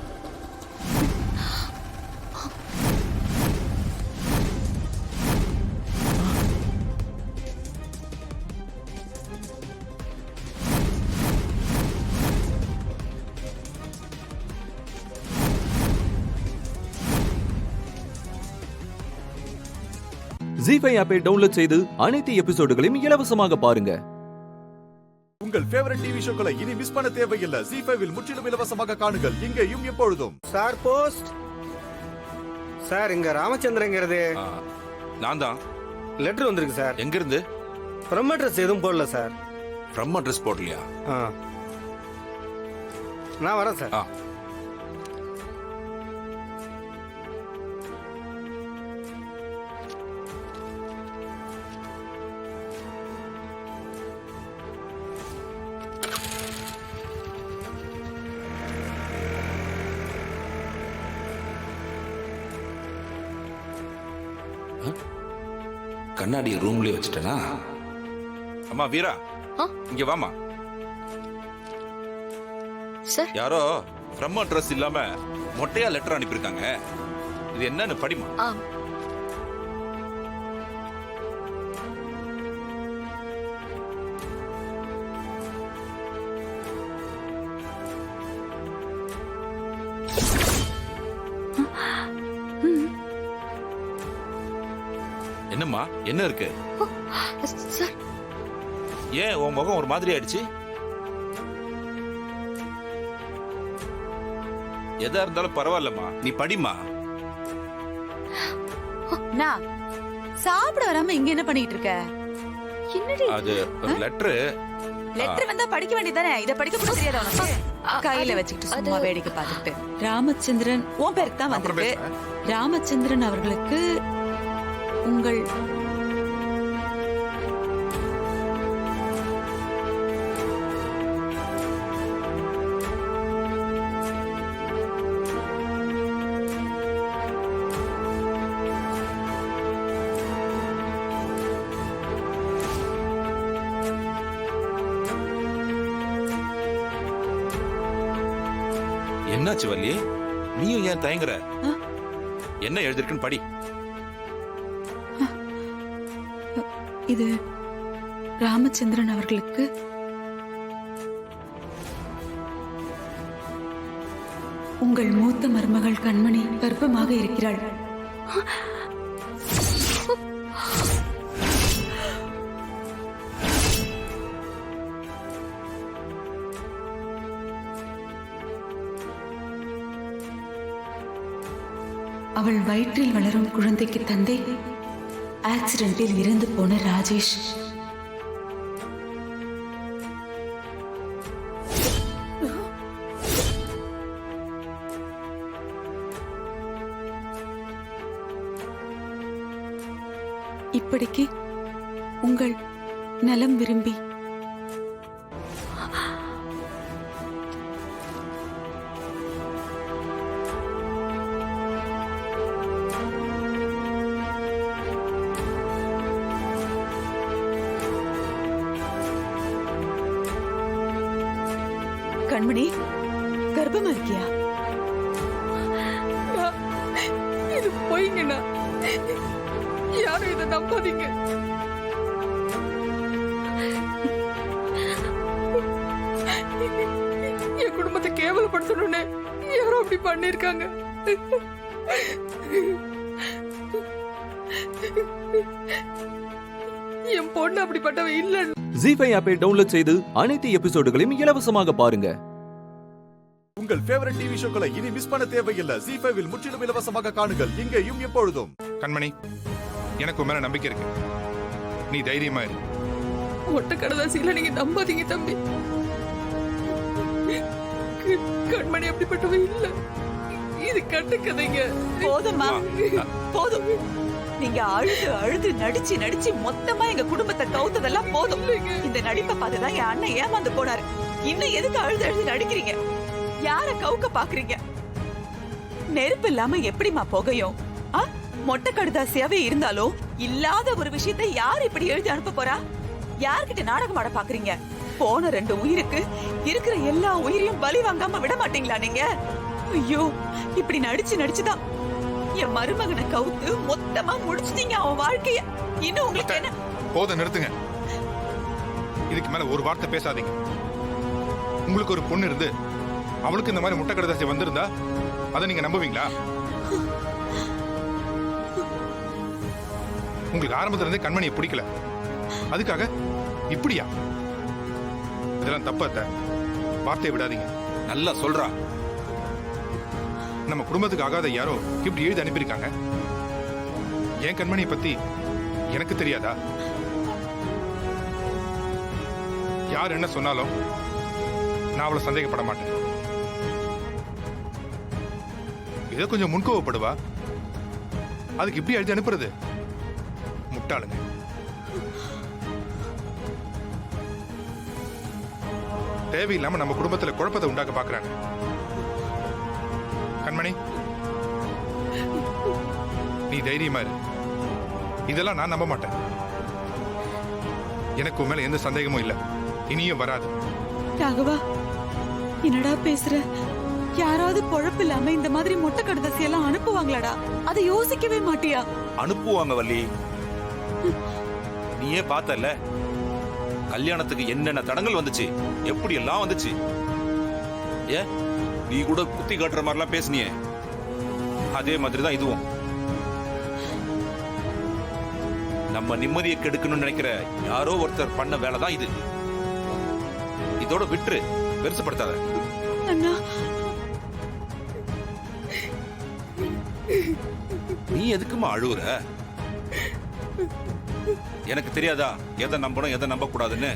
ஜீ5 ஆப்பை டவுன்லோட் செய்து அனைத்து எபிசோடுகளையும் இலவசமாக பாருங்க. உங்கள் ஃபேவரட் டிவி ஷோக்களை இனி மிஸ் பண்ண தேவையில்லை. ஜீ5 முற்றிலும் இலவசமாக காணுங்கள், இங்கேயும் எப்பொழுதும். Sir post. சார் இங்க ராமச்சந்திரங்கிறது நான் தான். லெட்டர் வந்திருக்கு சார். எங்க இருந்து? ஃப்ரம் அட்ரஸ் எதுவும் போடல சார். ஃப்ரம் அட்ரஸ் போடலையா? நான் வரேன் சார். கண்ணாடி ரூம்லயே வச்சுட்டேனா? அம்மா வீரா, இங்க வாமா. சார், யாரோ ஃப்ரம் அட்ரஸ் இல்லாம மொட்டையா லெட்டர் அனுப்பியிருக்காங்க. இது என்னன்னு படிமா. என்னம்மா, என்ன இருக்கு? சார், ஏன் உன் முகம் ஒரு மாதிரி ஆயிடுச்சு? எதா இருந்தாலும் பரவாயில்லம்மா, நீ படிமா. நான் சாப்பிட வராம இங்க என்ன பண்ணிட்டு இருக்க? அது ஒரு லெட்டர். லெட்டர் வந்தா படிக்க வேண்டியதானே? இத படிக்க கூட தெரியாத உனக்கு? கையில வச்சுக்கிட்டு சும்மா வேடிக்கை பார்த்துட்டு. ராமச்சந்திரன் உன் பேருக்கு தான் வந்திருக்கு. ராமச்சந்திரன் அவர்களுக்கு உங்கள் என்னாச்சு வள்ளி? நீயும் ஏன் தயங்குற? என்ன எழுதிருக்குன்னு படி. இது ராமச்சந்திரன் அவர்களுக்கு உங்கள் மூத்த மருமகள் கண்மணி கர்ப்பமாக இருக்கிறாள். அவள் வயிற்றில் வளரும் குழந்தைக்கு தந்தை ஆக்சிடென்டில் இறந்து போன ராஜேஷ். இப்படிக்கு உங்கள் நலம் விரும்பி கண்மணி, கர்ப்பமா இருக்கியா? இது போய்ங்கண்ணா, யாரும் இதை நம்பாதீங்க. என் குடும்பத்தை கேவலப்படுத்தணும்னு யாரும் அப்படி பண்ணிருக்காங்க. என் பொண்ணு அப்படிப்பட்டவ இல்ல. ஜீ5 ஆப்பை டவுன்லோட் செய்து அனைத்து எபிசோடுகளையும் இலவசமாக பாருங்க. உங்கள் ஃபேவரட் டிவி ஷோக்களை இனி மிஸ் பண்ண தேவையில்லை. ஜீ5 இல் முற்றிலும் இலவசமாக காணுங்கள் இங்கேயும் எப்பொழுதும். கண்மணி, எனக்கு மேல நம்பிக்கை இருக்கு. நீ தைரியமா இரு. ஒட்ட கடதாசியில நீங்க நம்பாதீங்க தம்பி. கண்மணி அப்படிப்பட்டவ இல்ல. இது கட்டுக்கதைங்க. போதுமா, போதும். நீங்க அழுது அழுது நடிச்சு நடிச்சு மொத்தமா எங்க குடும்பத்தை கவுத்ததெல்லாம் போதும். இந்த நடிப்பை பார்த்துதான் என் அண்ணன் ஏமாந்து போனாரு. இன்னும் எதுக்கு அழுது அழுது நடிக்கிறீங்க? யார கவுக்க பாக்குறீங்க? நெருப்பு இல்லாம எப்படிமா புகையும்? மொட்டை கடுதாசியாவே இருந்தாலும் இல்லாத ஒரு விஷயத்தை யார் இப்படி எழுதி அனுப்ப போறா? யார்கிட்ட நாடகம் ஆட பாக்குறீங்க? போன 2 உயிருக்கு இருக்கிற எல்லா உயிரையும் பலி வாங்காம விட மாட்டீங்களா நீங்க? ஐயோ, இப்படி நடிச்சு நடிச்சுதான் என் மருமகனை கவுத்து மொத்தமா முடிச்சுட்டீங்க அவன் வாழ்க்கைய. இன்னும் உங்களுக்கு என்ன? போத நிறுத்துங்க. இதுக்கு மேல ஒரு வார்த்தை பேசாதீங்க. உங்களுக்கு ஒரு பொண்ணு இருந்து அவளுக்கு இந்த மாதிரி முட்டை கடுதாசி வந்திருந்தா அதை நீங்க நம்புவீங்களா? உங்களுக்கு ஆரம்பத்துல இருந்தே கண்மணியை பிடிக்கல, அதுக்காக இப்படியா? இதெல்லாம் தப்பத்த வார்த்தையை விடாதீங்க. நல்லா சொல்றா. நம்ம குடும்பத்துக்கு ஆகாத யாரோ இப்படி எழுதி அனுப்பியிருக்காங்க. என் கண்மணியை பத்தி எனக்கு தெரியாதா? யார் என்ன சொன்னாலும் நான் அவளை சந்தேகப்பட மாட்டேன். இதை கொஞ்சம் முன்கோவப்படுவா, அதுக்கு இப்படி எழுதி அனுப்புறது முட்டாளுங்க. தேவையில்லாம நம்ம குடும்பத்துல குழப்பத்தை உண்டாக்க பாக்குறாங்க. கண்மணி, நீ தைரியமா இரு. இதெல்லாம் நான் நம்ப மாட்டேன். எனக்கு உன் மேல எந்த சந்தேகமும் இல்ல, இனியும் வராது. ராகவா, என்னடா பேசுற? யாராவது பொழப்பு இல்லாம இந்த மாதிரி மொட்டை கடுதாசி எல்லாம் அனுப்புவாங்களாடா? அதை யோசிக்கவே மாட்டியா? அனுப்புவாங்க வள்ளி. நீயே பார்த்தல கல்யாணத்துக்கு என்னென்ன தடங்கள் வந்துச்சு, எப்படி எல்லாம் வந்துச்சு. ஏ, நீ கூட குத்தி காட்டுற மாதிரிலாம் பேசுனியே, அதே மாதிரிதான் இதுவும். நம்ம நிம்மதியை கெடுக்கணும்னு நினைக்கிற யாரோ ஒருத்தர் பண்ண வேலைதான் இது. இதோட விட்டுரு, பெருசுப்படுத்தாத. அண்ணா, நீ எதுக்குமா அழுவுற? எனக்கு தெரியாதா எதை நம்பணும் எதை நம்ப கூடாதுன்னு?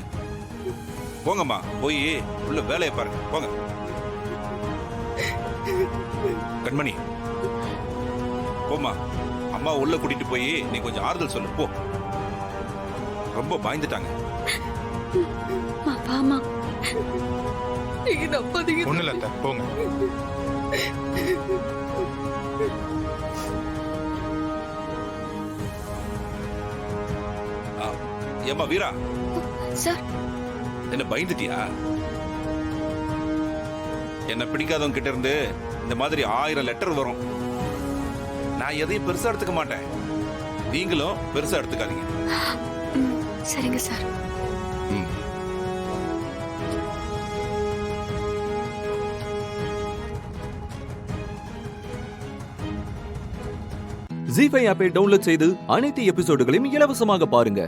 போங்கம்மா, போய் உள்ள வேலையை பாருங்க, போங்க. கண்மணி, போமா, அம்மா உள்ள கூட்டிட்டு போய் நீ கொஞ்சம் ஆறுதல் சொல்லு, போ. ரொம்ப பயந்துட்டாங்க. ஒண்ணு இல்ல, போங்க. ஏமா வீரா, சார் என்ன பயந்துட்டியா? என்ன பிடிக்காதவங்க கிட்ட இருந்து இந்த மாதிரி 1000 லெட்டர் வரும். நான் எதையும் பெருசா எடுத்துக்க மாட்டேன், நீங்களும் பெருசா எடுத்துக்காதீங்க. சரிங்க சார். ஜீ5 ஆப்பை டவுன்லோட் செய்து அனைத்து எபிசோடுகளையும் இலவசமாக பாருங்க.